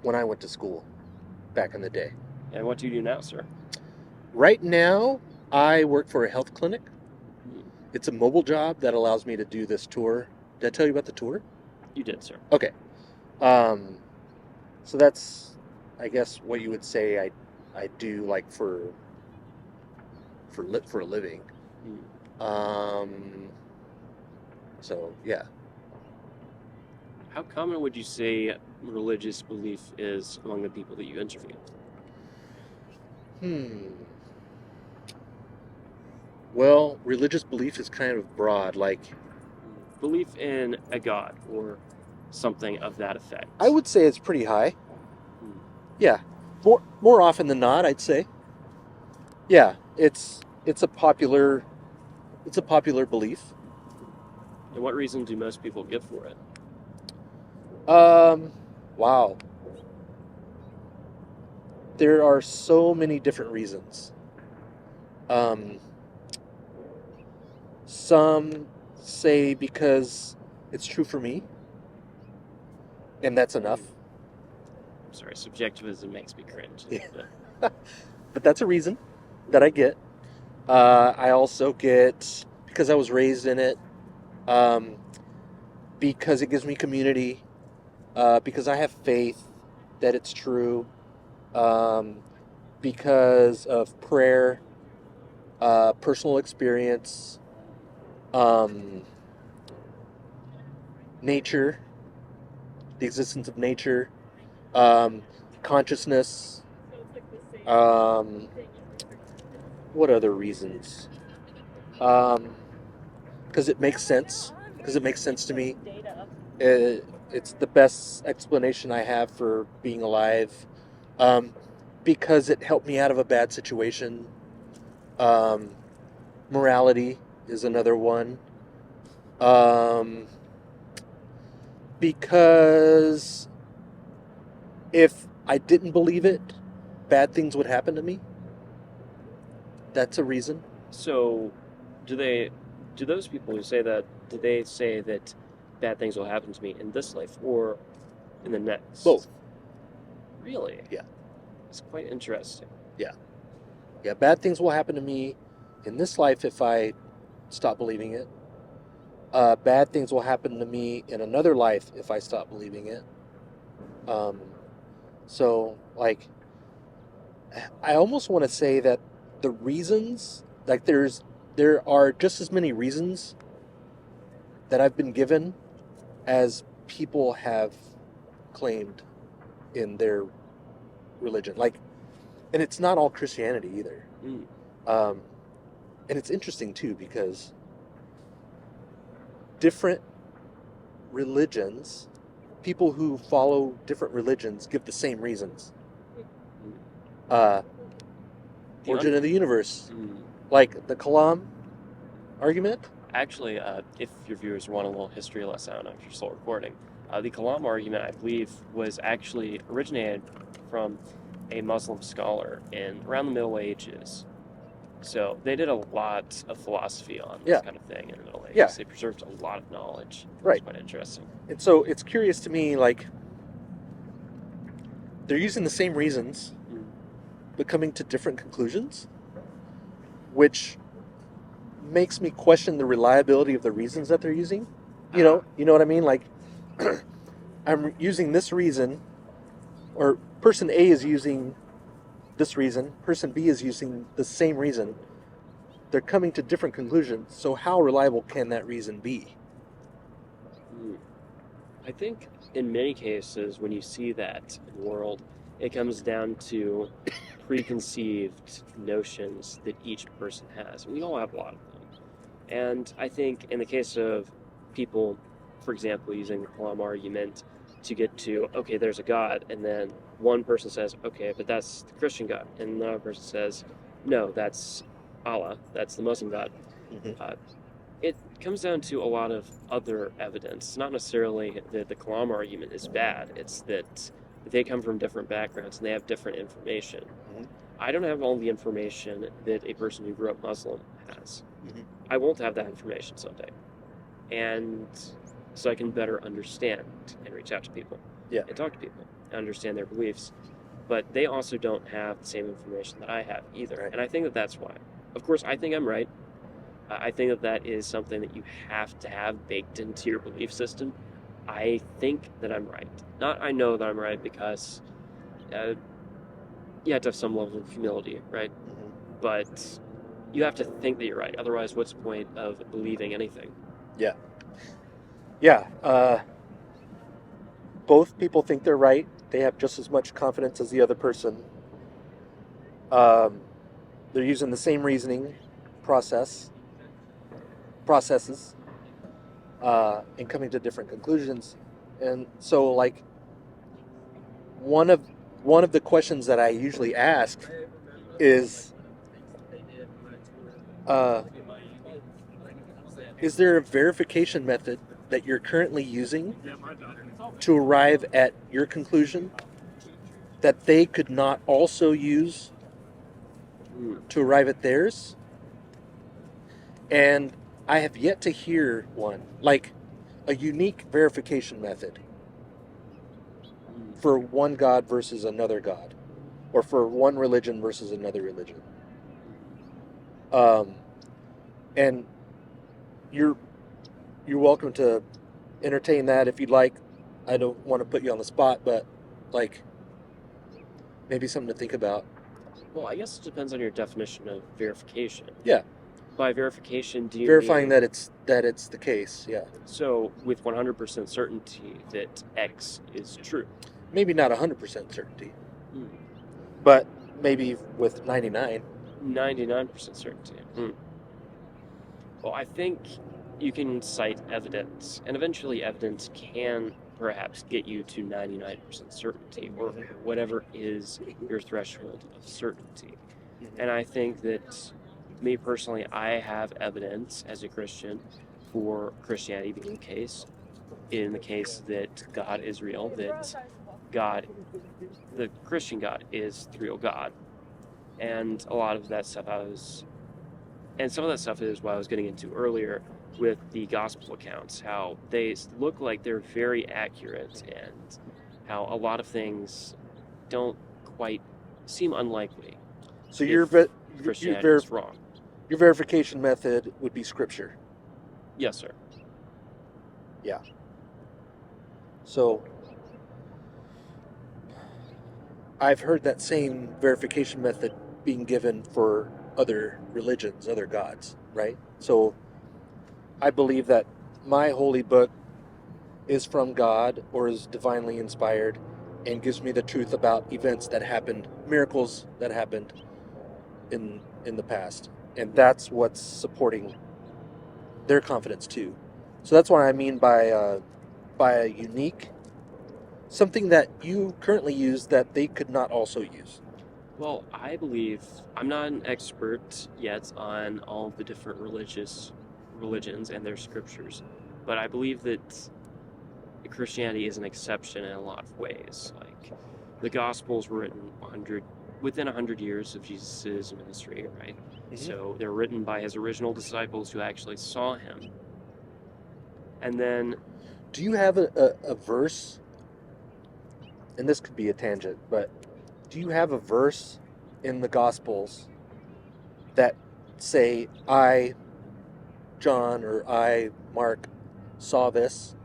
when I went to school back in the day. And what do you do now, sir? Right now, I work for a health clinic. It's a mobile job that allows me to do this tour. Did I tell you about the tour? You did, sir. Okay. So that's, I guess, what you would say I do, like for a living. So yeah. How common would you say religious belief is among the people that you interview? Well, religious belief is kind of broad, like Belief in a god or something of that effect. I would say it's pretty high. Yeah. More often than not, I'd say. Yeah, it's a popular belief. And what reason do most people give for it? Wow. There are so many different reasons. Some say because it's true for me, and that's enough. I'm sorry, subjectivism makes me cringe. Yeah. But that's a reason that I get. I also get, because I was raised in it, because it gives me community, because I have faith that it's true, because of prayer, personal experience, nature, the existence of nature, consciousness. What other reasons? Because it makes sense. Because it makes sense to me. It's the best explanation I have for being alive. Because it helped me out of a bad situation. Morality is another one. Because if I didn't believe it, bad things would happen to me. That's a reason. So, do those people who say that, do they say that bad things will happen to me in this life or in the next? Both. Really? Yeah. It's quite interesting. Yeah, bad things will happen to me in this life if I stop believing it. Bad things will happen to me in another life if I stop believing it. So, like, I almost want to say that the reasons, like, there are just as many reasons that I've been given as people have claimed in their religion. Like, and it's not all Christianity either. Mm. And it's interesting too because different religions, people who follow different religions give the same reasons. Origin of the universe, like the Kalam argument. Actually, if your viewers want a little history lesson, I don't know if you're still recording, the Kalam argument, I believe, was actually originated from a Muslim scholar in around the Middle Ages. So they did a lot of philosophy on this kind of thing in the Middle Ages. Yeah. They preserved a lot of knowledge. Right. It's quite interesting. And so it's curious to me, like, they're using the same reasons, but coming to different conclusions, which makes me question the reliability of the reasons that they're using. You know what I mean? Like, I'm using this reason, or person A is using this reason, person B is using the same reason. They're coming to different conclusions. So how reliable can that reason be? I think in many cases, when you see that in the world, it comes down to preconceived notions that each person has. We all have a lot of them. And I think in the case of people, for example, using the Kalam argument to get to, okay, there's a God, and then one person says, okay, but that's the Christian God, and another person says, no, that's Allah, that's the Muslim God. It comes down to a lot of other evidence. It's not necessarily that the Kalam argument is bad, it's that they come from different backgrounds and they have different information. I don't have all the information that a person who grew up Muslim has. I won't have that information someday. And so I can better understand and reach out to people and talk to people and understand their beliefs. But they also don't have the same information that I have either. Right. And I think that that's why. Of course, I think I'm right. I think that that is something that you have to have baked into your belief system. I think that I'm right. Not I know that I'm right, because you have to have some level of humility, right? But you have to think that you're right. Otherwise, what's the point of believing anything? Both people think they're right. They have just as much confidence as the other person. They're using the same reasoning processes, and coming to different conclusions. And so, like, one of the questions that I usually ask is there a verification method that you're currently using to arrive at your conclusion that they could not also use to arrive at theirs? And I have yet to hear one, like a unique verification method for one God versus another God, or for one religion versus another religion. And you're welcome to entertain that if you'd like. I don't want to put you on the spot, but, like, maybe something to think about. Well, I guess it depends on your definition of verification. Yeah. By verification, do you verifying mean, that it's the case? Yeah. So with 100% certainty that X is true? Maybe not 100% certainty, but maybe with 99% certainty. Well, I think you can cite evidence, and eventually evidence can perhaps get you to 99% certainty, or whatever is your threshold of certainty. And I think that, me personally, I have evidence as a Christian for Christianity being the case, in the case that God is real, that God, the Christian God, is the real God. And a lot of that stuff and some of that stuff is what I was getting into earlier with the gospel accounts, how they look like they're very accurate and how a lot of things don't quite seem unlikely So if Christianity is wrong. your verification method would be Scripture. Yes, sir. Yeah. So I've heard that same verification method being given for other religions, other gods, right? So I believe that my holy book is from God or is divinely inspired and gives me the truth about events that happened, miracles that happened in the past. And that's what's supporting their confidence too. So that's what I mean by a unique, something that you currently use that they could not also use. Well, I believe I'm not an expert yet on all the different religions and their scriptures, but I believe that Christianity is an exception in a lot of ways. Like the Gospels were written within 100 years of Jesus' ministry, right? Mm-hmm. So they're written by his original disciples who actually saw him. And then, do you have a verse? And this could be a tangent, but do you have a verse in the Gospels that say, I, John, or I, Mark, saw this?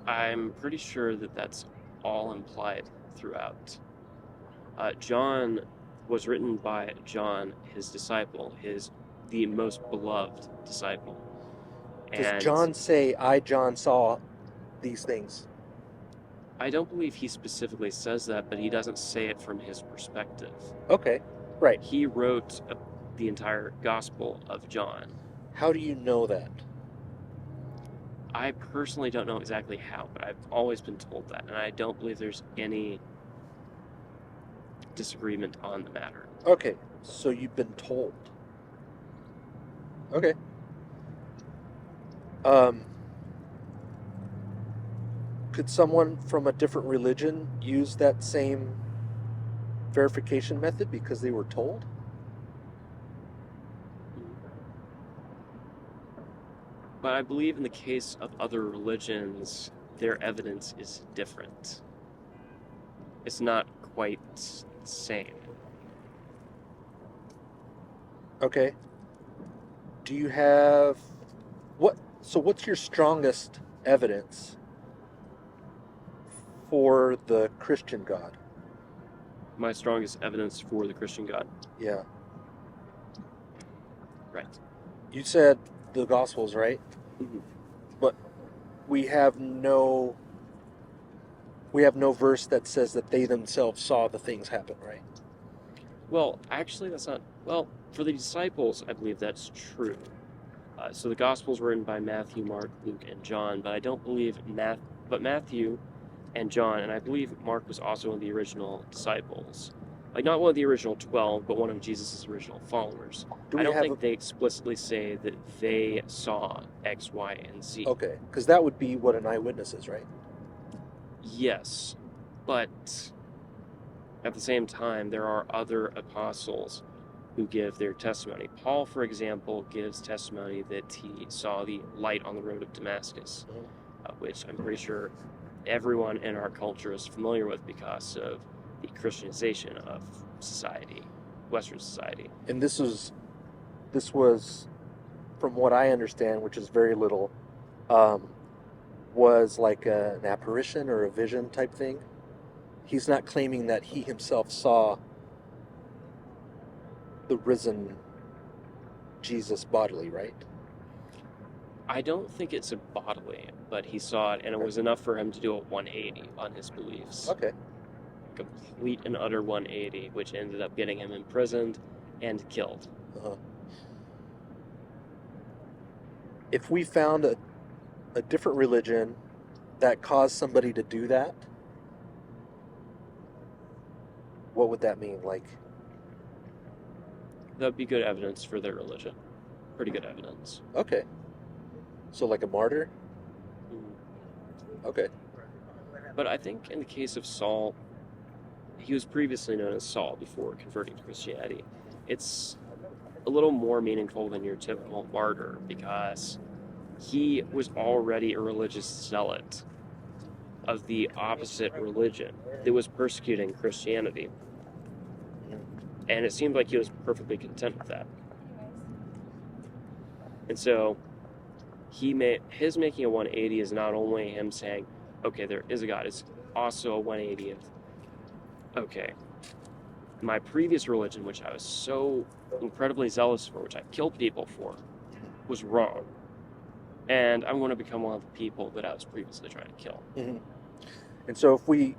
I'm pretty sure that that's all implied throughout. John was written by John, his disciple, the most beloved disciple. Does And John say, I, John, saw these things? I don't believe he specifically says that, but he doesn't say it from his perspective. Okay, right. He wrote the entire Gospel of John. How do you know that? I personally don't know exactly how, but I've always been told that, and I don't believe there's any disagreement on the matter. Okay, so you've been told. Okay. Could someone from a different religion use that same verification method because they were told? But I believe in the case of other religions, their evidence is different. It's not quite the same. Okay. Do you have what's your strongest evidence for the Christian God? My strongest evidence for the Christian God. Yeah. Right. You said the Gospels, right? Mm-hmm. But we have no verse that says that they themselves saw the things happen, right? Well, actually, that's not. Well, for the disciples, I believe that's true. So the Gospels were written by Matthew, Mark, Luke, and John, but I don't believe Matthew and John, and I believe Mark was also one of the original disciples. Like, not one of the original 12, but one of Jesus' original followers. I don't think they explicitly say that they saw X, Y, and Z. Okay, because that would be what an eyewitness is, right? Yes, but at the same time, there are other apostles who give their testimony. Paul, for example, gives testimony that he saw the light on the road of Damascus, which I'm pretty sure everyone in our culture is familiar with because of the Christianization of society, Western society. And this was, from what I understand, which is very little, was like an apparition or a vision type thing. He's not claiming that he himself saw the risen Jesus bodily, right? I don't think it's a bodily, but he saw it, and it was enough for him to do a 180 on his beliefs. Okay. Complete and utter 180, which ended up getting him imprisoned and killed. Uh-huh. If we found a different religion that caused somebody to do that, what would that mean? Like, that'd be good evidence for their religion. Pretty good evidence. Okay. So like a martyr? Okay. But I think in the case of Saul, he was previously known as Saul before converting to Christianity. It's a little more meaningful than your typical martyr because he was already a religious zealot of the opposite religion that was persecuting Christianity. And it seemed like he was perfectly content with that. And so his making a 180 is not only him saying, okay, there is a God, it's also a 180 of, okay, my previous religion, which I was so incredibly zealous for, which I killed people for, was wrong. And I'm going to become one of the people that I was previously trying to kill. Mm-hmm. And so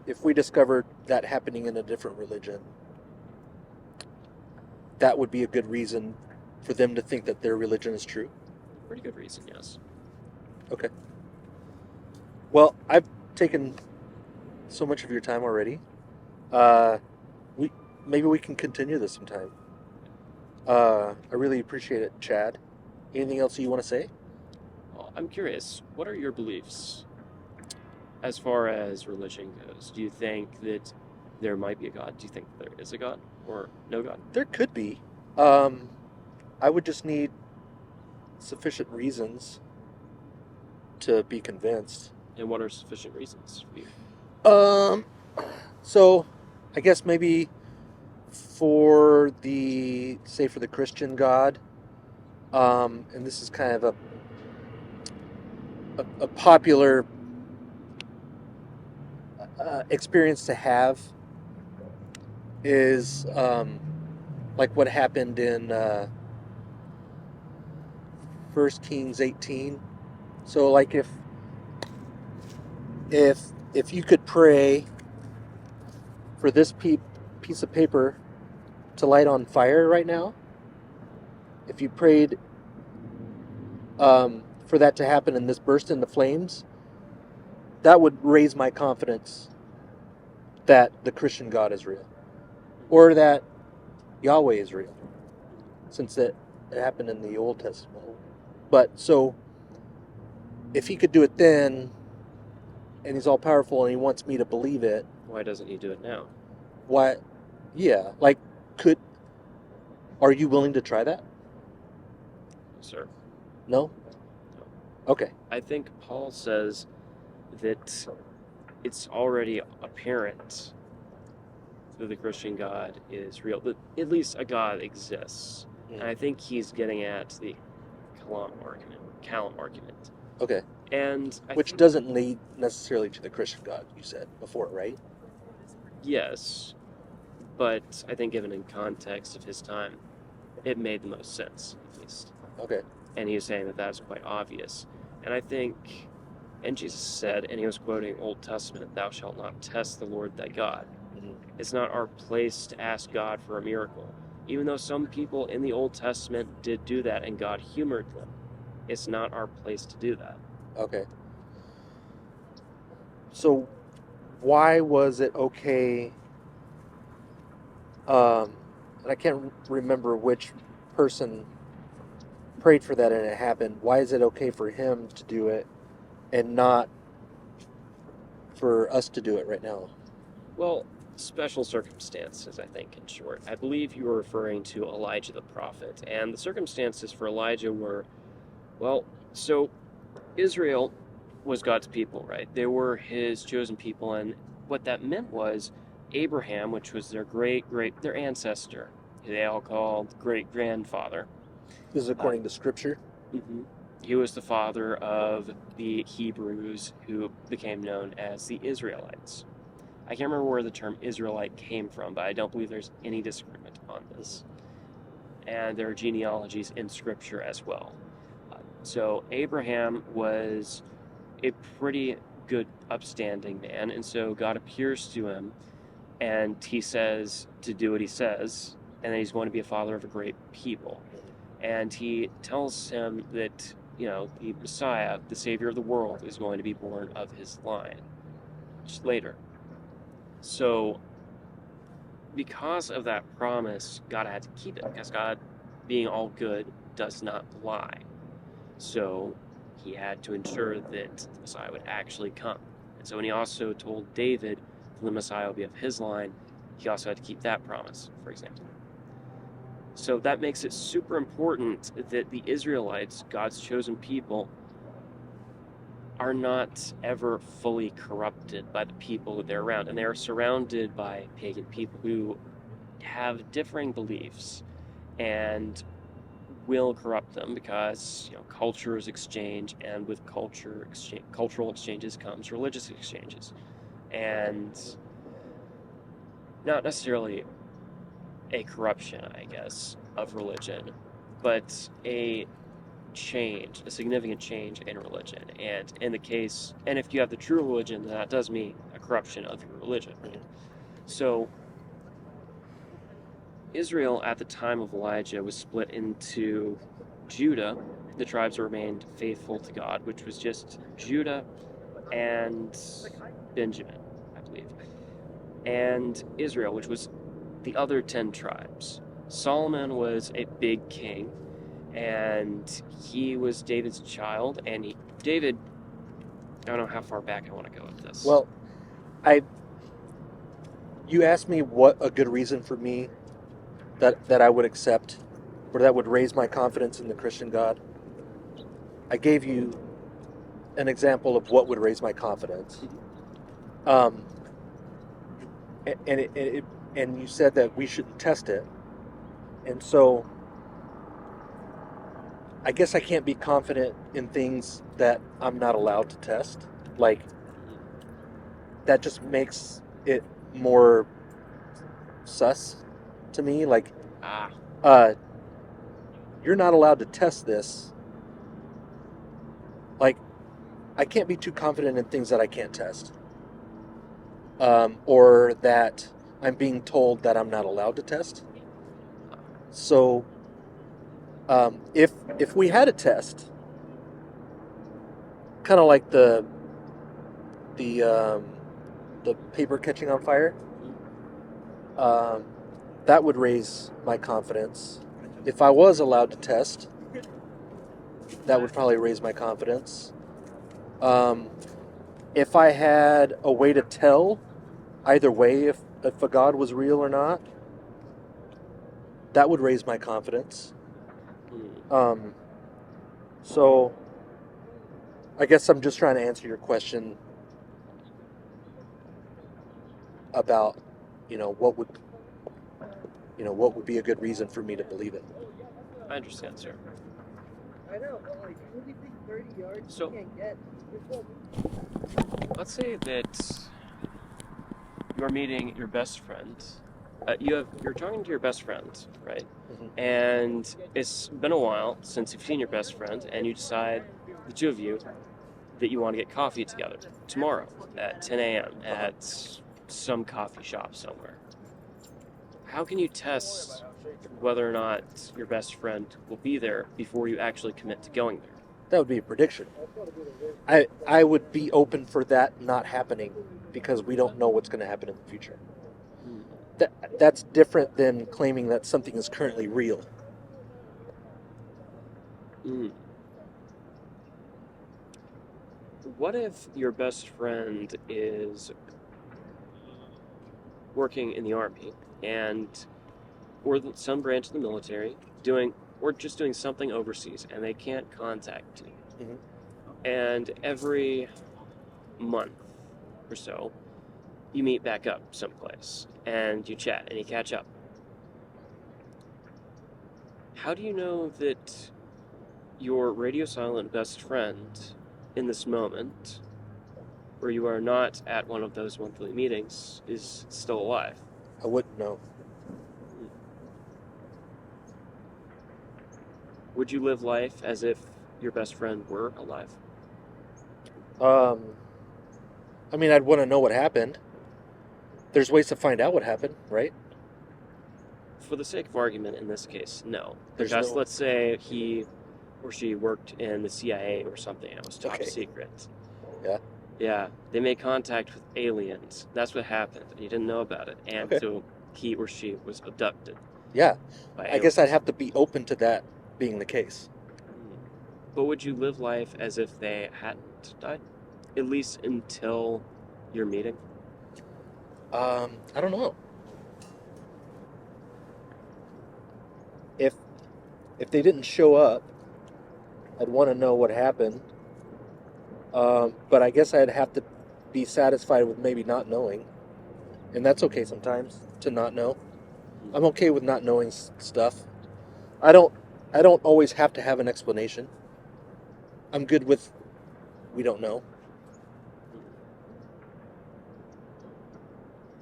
if we discovered that happening in a different religion, that would be a good reason for them to think that their religion is true? Pretty good reason, yes. Okay. Well, I've taken so much of your time already. Maybe we can continue this sometime. I really appreciate it, Chad. Anything else you want to say? Well, I'm curious, what are your beliefs as far as religion goes? Do you think that there might be a God? Do you think there is a God or no God? There could be. I would just need sufficient reasons to be convinced. And what are sufficient reasons for you? So I guess maybe for the Christian God, and this is kind of a popular experience to have, is like what happened in 1 Kings 18. So like if you could pray for this piece of paper to light on fire right now, if you prayed for that to happen and this burst into flames, that would raise my confidence that the Christian God is real, or that Yahweh is real, since it happened in the Old Testament. But so if he could do it then, and he's all powerful and he wants me to believe it, Why doesn't he do it now? why? Yeah, like, are you willing to try that? Sir. No? Okay. I think Paul says that it's already apparent that the Christian God is real, that at least a God exists. Mm. And I think he's getting at the Kalam argument. Okay. And Which doesn't lead necessarily to the Christian God, you said before, right? Yes, but I think given in context of his time, it made the most sense, at least. Okay. And he was saying that that's quite obvious. And I think, and Jesus said, and he was quoting Old Testament, "Thou shalt not test the Lord thy God." Mm-hmm. It's not our place to ask God for a miracle. Even though some people in the Old Testament did do that and God humored them, it's not our place to do that. Okay. So why was it okay, and I can't remember which person prayed for that and it happened, why is it okay for him to do it and not for us to do it right now? Well, special circumstances, I think, in short. I believe you were referring to Elijah the prophet, and the circumstances for Elijah were, well, so Israel was God's people, right? They were his chosen people, and what that meant was Abraham, which was their ancestor, they all called great-grandfather. This is according to Scripture? Mm-hmm. He was the father of the Hebrews who became known as the Israelites. I can't remember where the term Israelite came from, but I don't believe there's any disagreement on this. And there are genealogies in Scripture as well. So Abraham was a pretty good, upstanding man, and so God appears to him, and he says to do what he says, and then he's going to be a father of a great people. And he tells him that, the Messiah, the Savior of the world, is going to be born of his line just later. So, because of that promise, God had to keep it, because God, being all good, does not lie. So, he had to ensure that the Messiah would actually come. And so when he also told David the Messiah will be of his line, he also had to keep that promise, for example. So that makes it super important that the Israelites, God's chosen people, are not ever fully corrupted by the people that they're around. And they are surrounded by pagan people who have differing beliefs and will corrupt them because cultures exchange, and with cultural exchanges comes religious exchanges, and not necessarily a corruption, I guess, of religion, but a significant change in religion. And if you have the true religion, then that does mean a corruption of your religion. So Israel at the time of Elijah was split into Judah, the tribes that remained faithful to God, which was just Judah and Benjamin, I believe, and Israel, which was the other 10 tribes. Solomon was a big king, and he was David's child, and David, I don't know how far back I want to go with this. Well, you asked me what a good reason for me that I would accept, or that would raise my confidence in the Christian God. I gave you an example of what would raise my confidence. And you said that we shouldn't test it. And so I guess I can't be confident in things that I'm not allowed to test. Like, that just makes it more sus to me. Like, you're not allowed to test this. Like, I can't be too confident in things that I can't test. Or that I'm being told that I'm not allowed to test. So, if we had a test, kind of like the paper catching on fire, that would raise my confidence. If I was allowed to test, that would probably raise my confidence. If I had a way to tell either way if a God was real or not, that would raise my confidence. So I guess I'm just trying to answer your question about, what would be a good reason for me to believe it. I understand, sir. I know, but like, who do you think 30 yards So, you can't get? let's say that you're meeting your best friend. You're talking to your best friend, right? Mm-hmm. And it's been a while since you've seen your best friend, and you decide, the two of you, that you want to get coffee together tomorrow at 10 a.m. at some coffee shop somewhere. How can you test whether or not your best friend will be there before you actually commit to going there? That would be a prediction. I would be open for that not happening because we don't know what's going to happen in the future. That's different than claiming that something is currently real. What if your best friend is working in the army or some branch of the military or just doing something overseas, and they can't contact you? Mm-hmm. And every month or so, you meet back up someplace and you chat and you catch up. How do you know that your radio silent best friend in this moment, where you are not at one of those monthly meetings, is still alive? I wouldn't know. Would you live life as if your best friend were alive? I mean, I'd want to know what happened. There's ways to find out what happened, right? For the sake of argument, in this case, no. There's Because no- let's say he or she worked in the CIA or something, and it was top Okay. secret. Yeah. Yeah, they made contact with aliens. That's what happened, and you didn't know about it. And Okay. so he or she was abducted Yeah. by I guess I'd aliens. have to be open to that being the case. But would you live life as if they hadn't died? At least until your meeting? I don't know. if they didn't show up, I'd want to know what happened. But I guess I'd have to be satisfied with maybe not knowing, and that's okay sometimes to not know. I'm okay with not knowing stuff. I don't. I don't always have to have an explanation. I'm good with we don't know.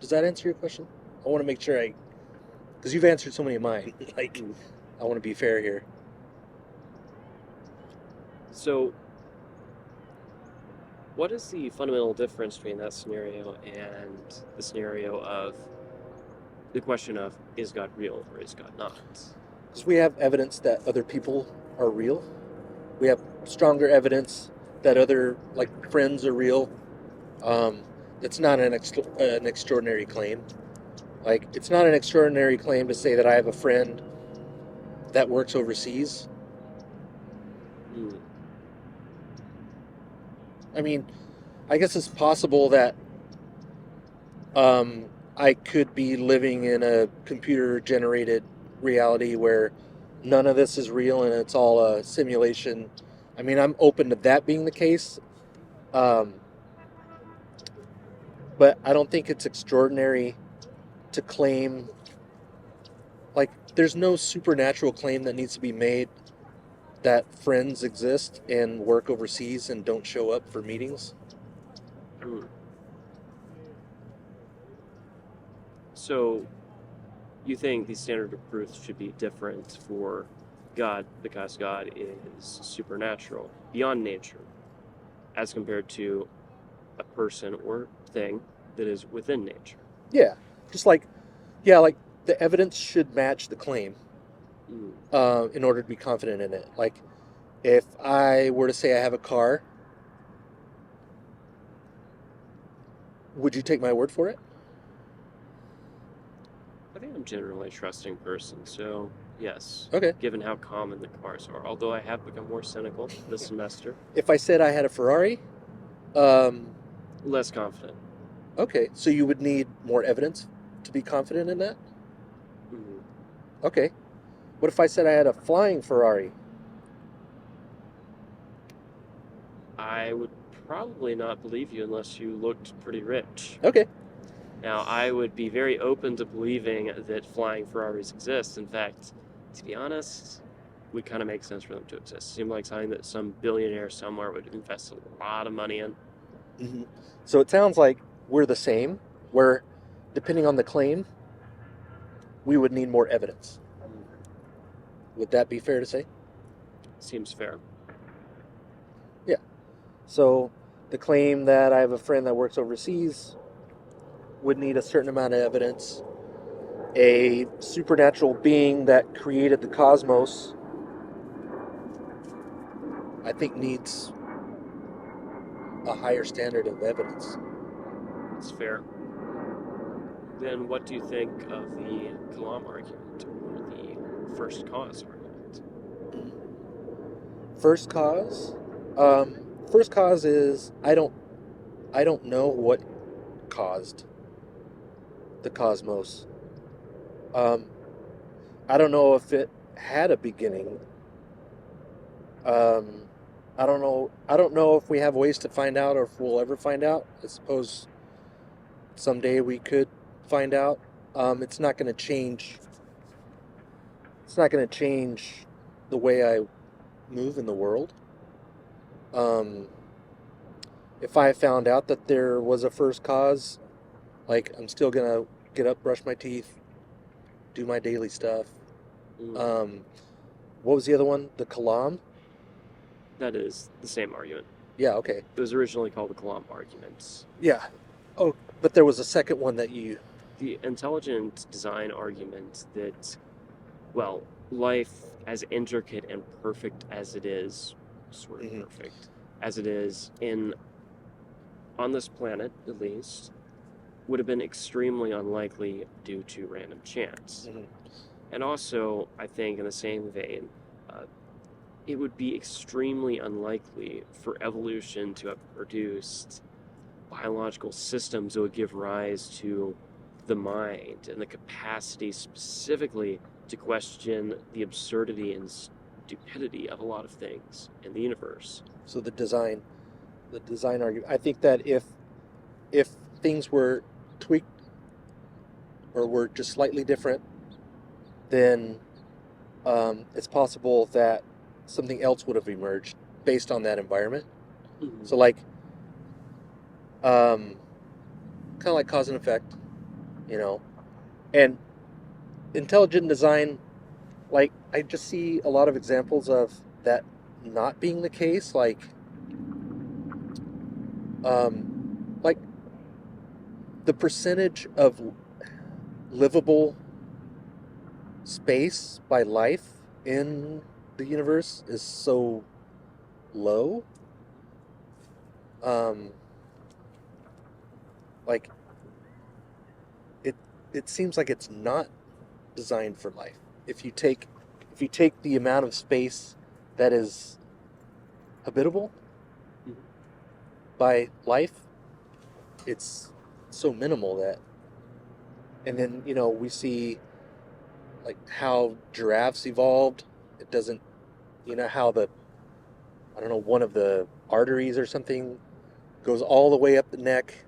Does that answer your question? I want to make sure because you've answered so many of mine. Like, I want to be fair here. So, what is the fundamental difference between that scenario and the scenario of the question of, is God real or is God not? Because we have evidence that other people are real. We have stronger evidence that other friends are real. It's not an extraordinary claim. Like, it's not an extraordinary claim to say that I have a friend that works overseas. I mean, I guess it's possible that I could be living in a computer-generated reality where none of this is real and it's all a simulation. I mean, I'm open to that being the case. But I don't think it's extraordinary to claim, there's no supernatural claim that needs to be made that friends exist and work overseas and don't show up for meetings. So, you think the standard of proof should be different for God because God is supernatural, beyond nature, as compared to a person or thing that is within nature? Yeah, the evidence should match the claim in order to be confident in it. Like, if I were to say I have a car, would you take my word for it? I think I'm generally a trusting person, so yes. Okay. Given how common the cars are, although I have become more cynical this semester. If I said I had a Ferrari, less confident. Okay, so you would need more evidence to be confident in that? Okay. What if I said I had a flying Ferrari? I would probably not believe you unless you looked pretty rich. Okay. Now, I would be very open to believing that flying Ferraris exist. In fact, to be honest, it would kind of make sense for them to exist. Seem like something that some billionaire somewhere would invest a lot of money in. Mm-hmm. So it sounds like we're the same, where depending on the claim, we would need more evidence. Would that be fair to say? Seems fair. Yeah. So the claim that I have a friend that works overseas would need a certain amount of evidence. A supernatural being that created the cosmos, I think, needs a higher standard of evidence. It's fair. Then what do you think of the Kalam argument or the first cause argument? First cause? First cause is I don't know what caused the cosmos. I don't know if it had a beginning. I don't know if we have ways to find out or if we'll ever find out. I suppose someday we could find out. It's not going to change. It's not going to change the way I move in the world. If I found out that there was a first cause, I'm still going to get up, brush my teeth, do my daily stuff. What was the other one? The Kalam? That is the same argument. Yeah, okay. It was originally called the Kalam argument. Yeah. Oh, but there was a second one that you... The intelligent design argument that, well, life, as intricate and perfect as it is, sort of perfect, as it is on this planet, at least, would have been extremely unlikely due to random chance. And also, I think in the same vein, it would be extremely unlikely for evolution to have produced biological systems that would give rise to the mind and the capacity specifically to question the absurdity and stupidity of a lot of things in the universe. So the design argument. I think that if things were tweaked or were just slightly different, then it's possible that something else would have emerged based on that environment. Mhm. So like, kind of like cause and effect, and intelligent design. Like, I just see a lot of examples of that not being the case. Like the percentage of livable space by life in the universe is so low. Like it seems like it's not designed for life. If you take the amount of space that is habitable Mhm. by life, it's so minimal that. And then we see like how giraffes evolved. It doesn't, how I don't know, one of the arteries or something goes all the way up the neck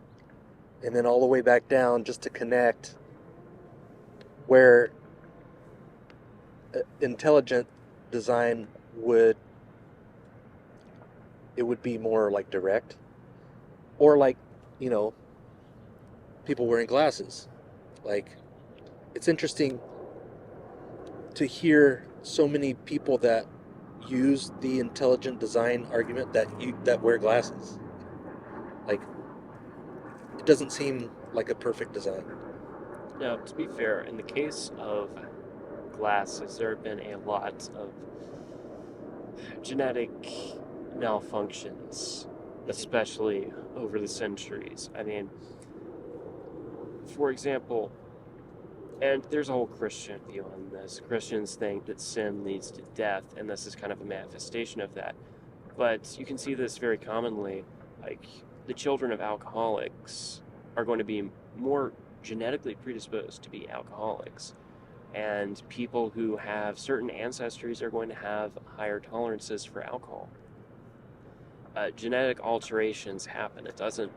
and then all the way back down just to connect, where intelligent design would be more like direct, or like, people wearing glasses. Like, it's interesting to hear so many people that use the intelligent design argument that wear glasses. Like, it doesn't seem like a perfect design. Now, to be fair, in the case of glasses, there have been a lot of genetic malfunctions, especially over the centuries. I mean, for example, and there's a whole Christian view on this. Christians think that sin leads to death, and this is kind of a manifestation of that. But you can see this very commonly. Like, the children of alcoholics are going to be more genetically predisposed to be alcoholics. And people who have certain ancestries are going to have higher tolerances for alcohol. Genetic alterations happen. It doesn't.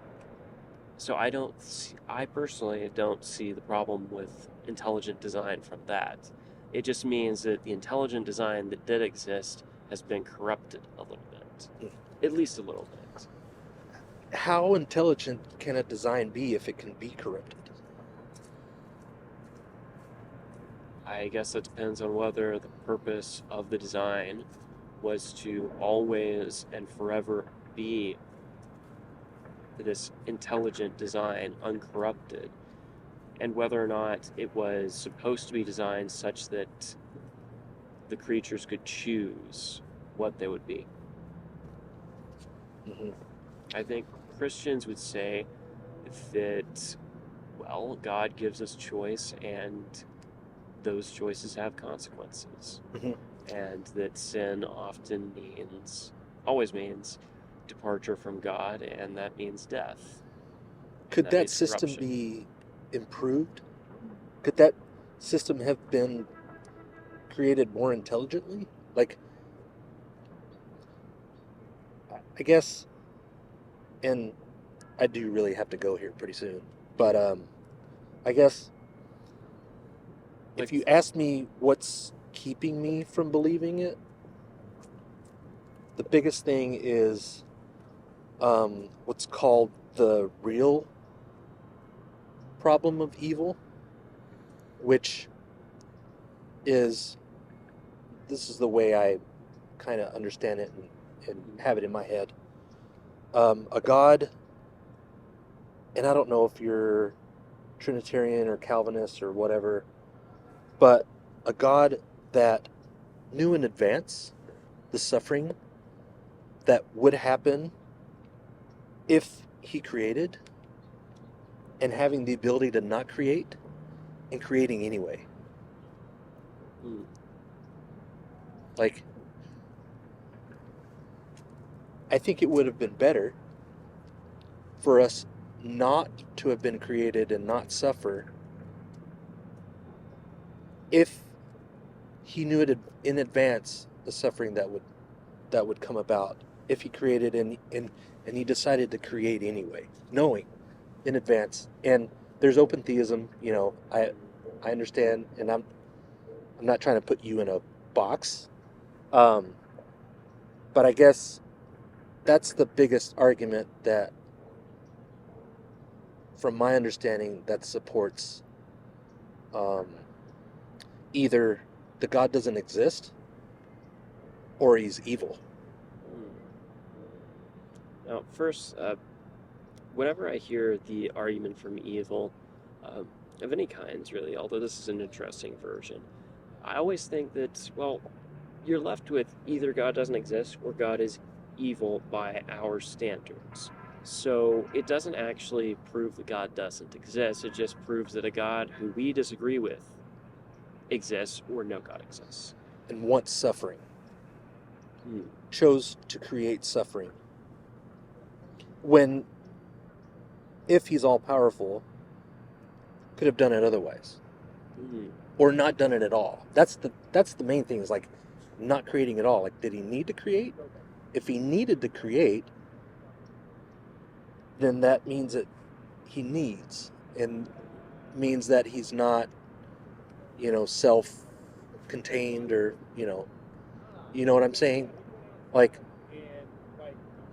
So I personally don't see the problem with intelligent design from that. It just means that the intelligent design that did exist has been corrupted a little bit. At least a little bit. How intelligent can a design be if it can be corrupted? I guess that depends on whether the purpose of the design was to always and forever be this intelligent design, uncorrupted, and whether or not it was supposed to be designed such that the creatures could choose what they would be. Mm-hmm. I think Christians would say that, well, God gives us choice, and those choices have consequences. Mm-hmm. And that sin often always means departure from God, and that means death. Could that means system corruption. be improved? Could that system have been created more intelligently? Like, I guess, and I do really have to go here pretty soon, but I guess if you ask me what's keeping me from believing it, the biggest thing is what's called the real problem of evil, which is, this is the way I kind of understand it and have it in my head. A God, and I don't know if you're Trinitarian or Calvinist or whatever, but a God that knew in advance the suffering that would happen if he created, and having the ability to not create and creating anyway. Like, I think it would have been better for us not to have been created and not suffer if he knew it in advance the suffering that would come about if he created and he decided to create anyway, knowing in advance. And there's open theism, I understand, and I'm not trying to put you in a box, but I guess that's the biggest argument that, from my understanding, that supports either the God doesn't exist or he's evil. Now, first, whenever I hear the argument from evil, of any kinds, really, although this is an interesting version, I always think that, well, you're left with either God doesn't exist or God is evil by our standards. So it doesn't actually prove that God doesn't exist, it just proves that a God who we disagree with exists or no God exists. And wants suffering. Chose to create suffering. When, if he's all powerful, could have done it otherwise. Or not done it at all. That's the main thing, is like not creating at all. Like, did he need to create? If he needed to create, then that means that he needs, and means that he's not, self-contained, or, you know what I'm saying? Like,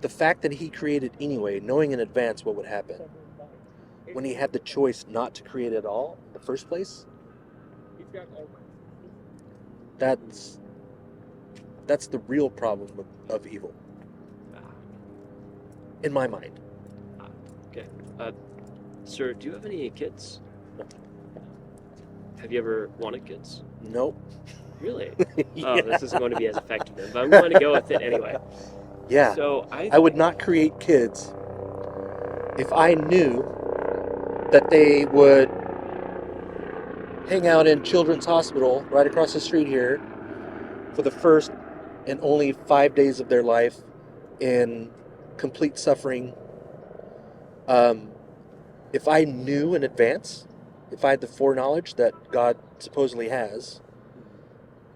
the fact that he created anyway, knowing in advance what would happen, when he had the choice not to create at all in the first place, that's the real problem of evil, in my mind. Okay. Sir, do you have any kids? Have you ever wanted kids? Nope. Really? Yeah. Oh, this isn't going to be as effective then, but I'm going to go with it anyway. Yeah. So I would not create kids if I knew that they would hang out in Children's Hospital right across the street here for the first and only 5 days of their life in complete suffering. If I knew in advance, if I had the foreknowledge that God supposedly has,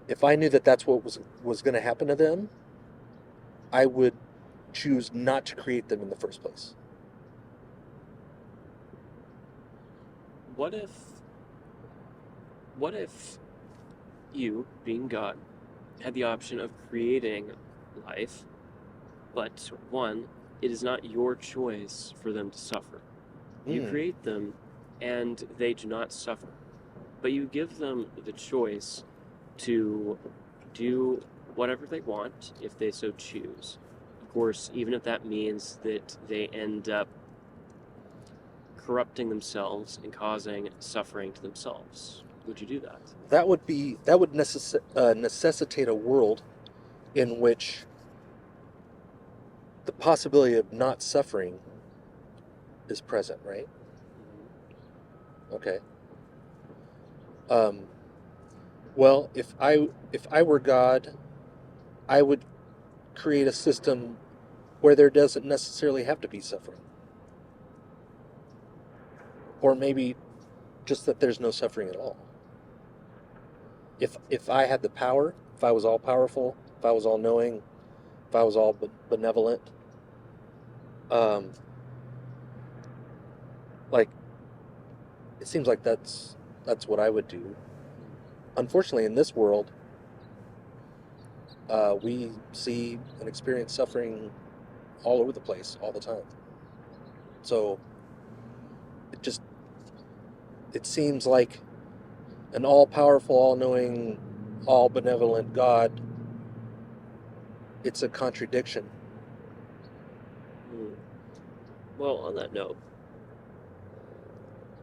if I knew that that's what was going to happen to them, I would choose not to create them in the first place. What if you, being God, had the option of creating life, but one, it is not your choice for them to suffer. You create them and they do not suffer, but you give them the choice to do whatever they want if they so choose. Of course, even if that means that they end up corrupting themselves and causing suffering to themselves. Would you do that? That would necessitate a world in which the possibility of not suffering is present, right? Okay. Well, if I were God, I would create a system where there doesn't necessarily have to be suffering. Or maybe just that there's no suffering at all. If I had the power, if I was all powerful, if I was all knowing, if I was all benevolent, like, it seems like that's what I would do. Unfortunately, in this world, we see and experience suffering all over the place, all the time. So it seems like an all-powerful, all-knowing, all-benevolent God, it's a contradiction. Well, on that note,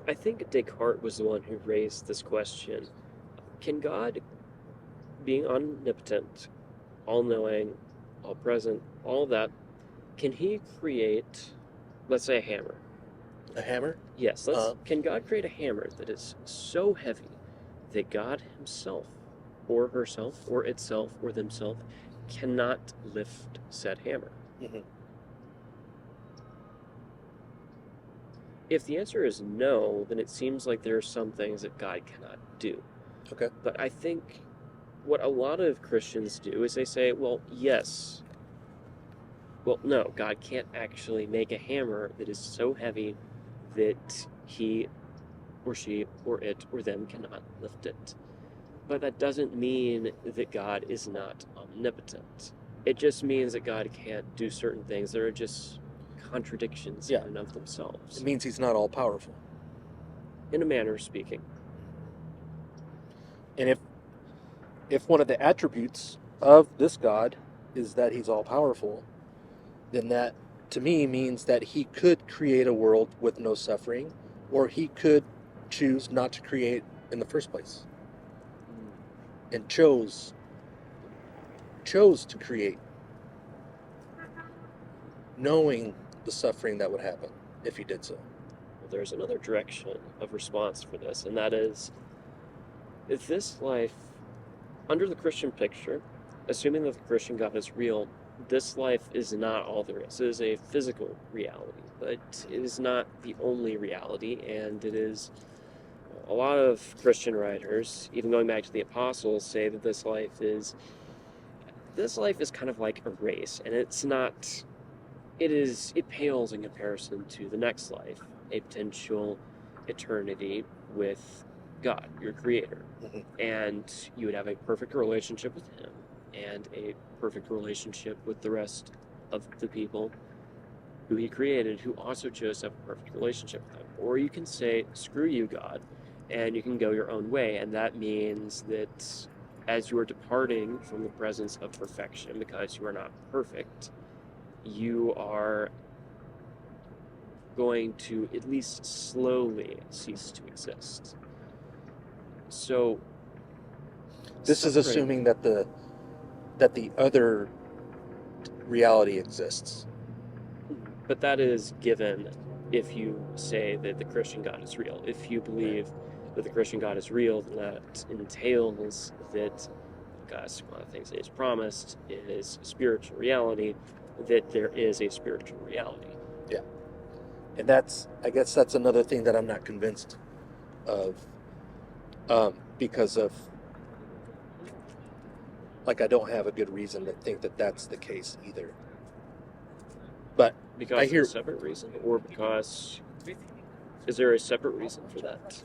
I think Descartes was the one who raised this question. Can God, being omnipotent, all-knowing, all-present, all that, can he create, let's say, a hammer? A hammer? Yes, can God create a hammer that is so heavy that God himself, or herself, or itself, or themselves, cannot lift said hammer? Mm-hmm. If the answer is no, then it seems like there are some things that God cannot do. Okay. But I think what a lot of Christians do is they say, well, yes. Well, no, God can't actually make a hammer that is so heavy that he or she or it or them cannot lift it. But that doesn't mean that God is not omnipotent. It just means that God can't do certain things that are just contradictions in and of themselves. It means he's not all powerful. In a manner of speaking. And if one of the attributes of this God is that he's all powerful, then that to me means that he could create a world with no suffering, or he could choose not to create in the first place. And chose to create, knowing the suffering that would happen if he did so. Well, there's another direction of response for this, and that is, if this life, under the Christian picture, assuming that the Christian God is real, this life is not all there is. It is a physical reality, but it is not the only reality, and it is... A lot of Christian writers, even going back to the apostles, say that this life is kind of like a race, and it pales in comparison to the next life, a potential eternity with God, your creator. Mm-hmm. And you would have a perfect relationship with him and a perfect relationship with the rest of the people who he created, who also chose to have a perfect relationship with him. Or you can say, screw you, God, and you can go your own way. And that means that as you are departing from the presence of perfection, because you are not perfect, you are going to at least slowly cease to exist. So this is assuming that the other reality exists. But that is given if you say that the Christian God is real. If you believe that the Christian God is real, then that entails that God's one of the things that is promised is spiritual reality, that there is a spiritual reality. Yeah. And I guess that's another thing that I'm not convinced of, because of, like, I don't have a good reason to think that that's the case either. But because I hear of a separate reason, or because is there a separate reason for that?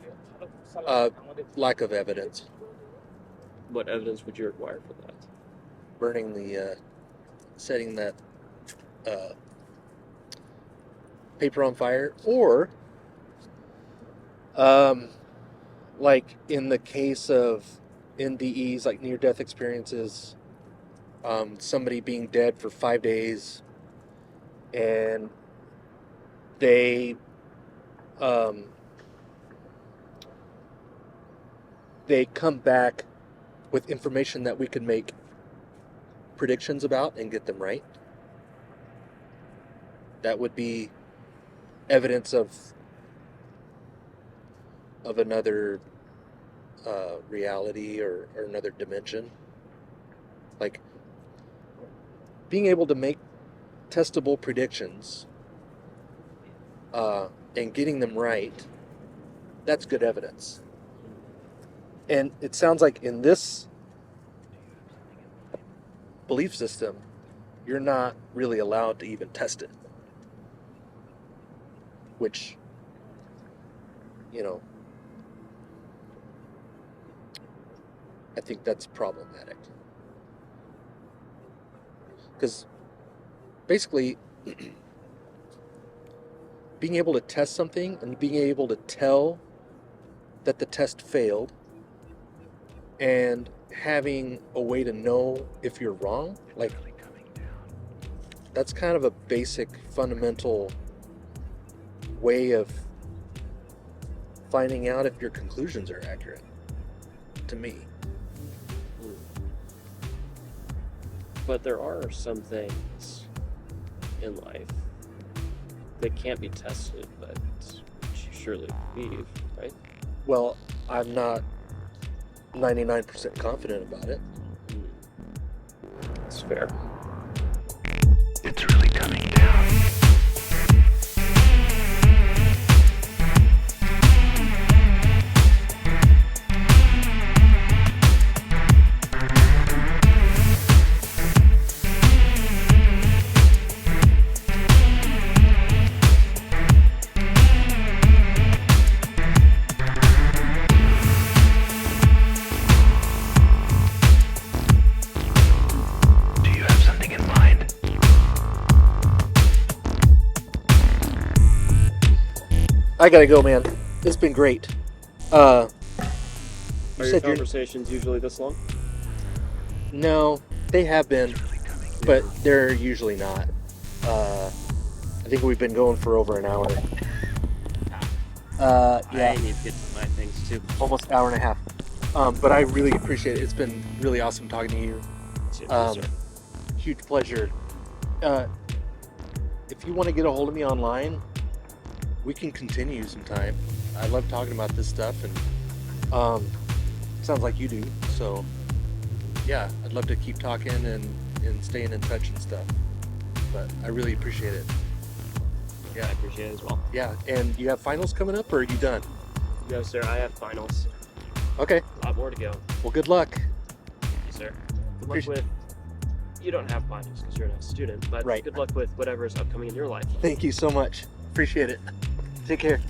Lack of evidence. What evidence would you require for that? Burning setting that paper on fire, or like in the case of NDEs, like near-death experiences, somebody being dead for 5 days, and they come back with information that we could make predictions about and get them right. That would be evidence of another reality or another dimension. Like being able to make testable predictions and getting them right, that's good evidence. And it sounds like in this belief system, you're not really allowed to even test it. Which, I think that's problematic. Because basically, being able to test something and being able to tell that the test failed and having a way to know if you're wrong, like, that's kind of a basic, fundamental way of finding out if your conclusions are accurate, to me. But there are some things in life that can't be tested, but you surely believe, right? Well, I'm not 99% confident about it. That's fair. It's really coming down. I gotta go, man. It's been great. Are You your said you're... conversations usually this long? No, they have been, but they're usually not. I think we've been going for over an hour. I Yeah, need to get to my things too. almost an hour and a half. But I really appreciate it. It's been really awesome talking to you. Yes, sir. Huge pleasure. If you want to get a hold of me online, we can continue sometime. I love talking about this stuff, and sounds like you do. So, yeah, I'd love to keep talking and staying in touch and stuff. But I really appreciate it. Yeah, I appreciate it as well. Yeah, and you have finals coming up, or are you done? No, sir, I have finals. Okay, A lot more to go. well, good luck. Yes, sir. Good luck with... You don't have finals because you're not a student, but Right. good luck with whatever is upcoming in your life. Thank you so much. Appreciate it. Take care.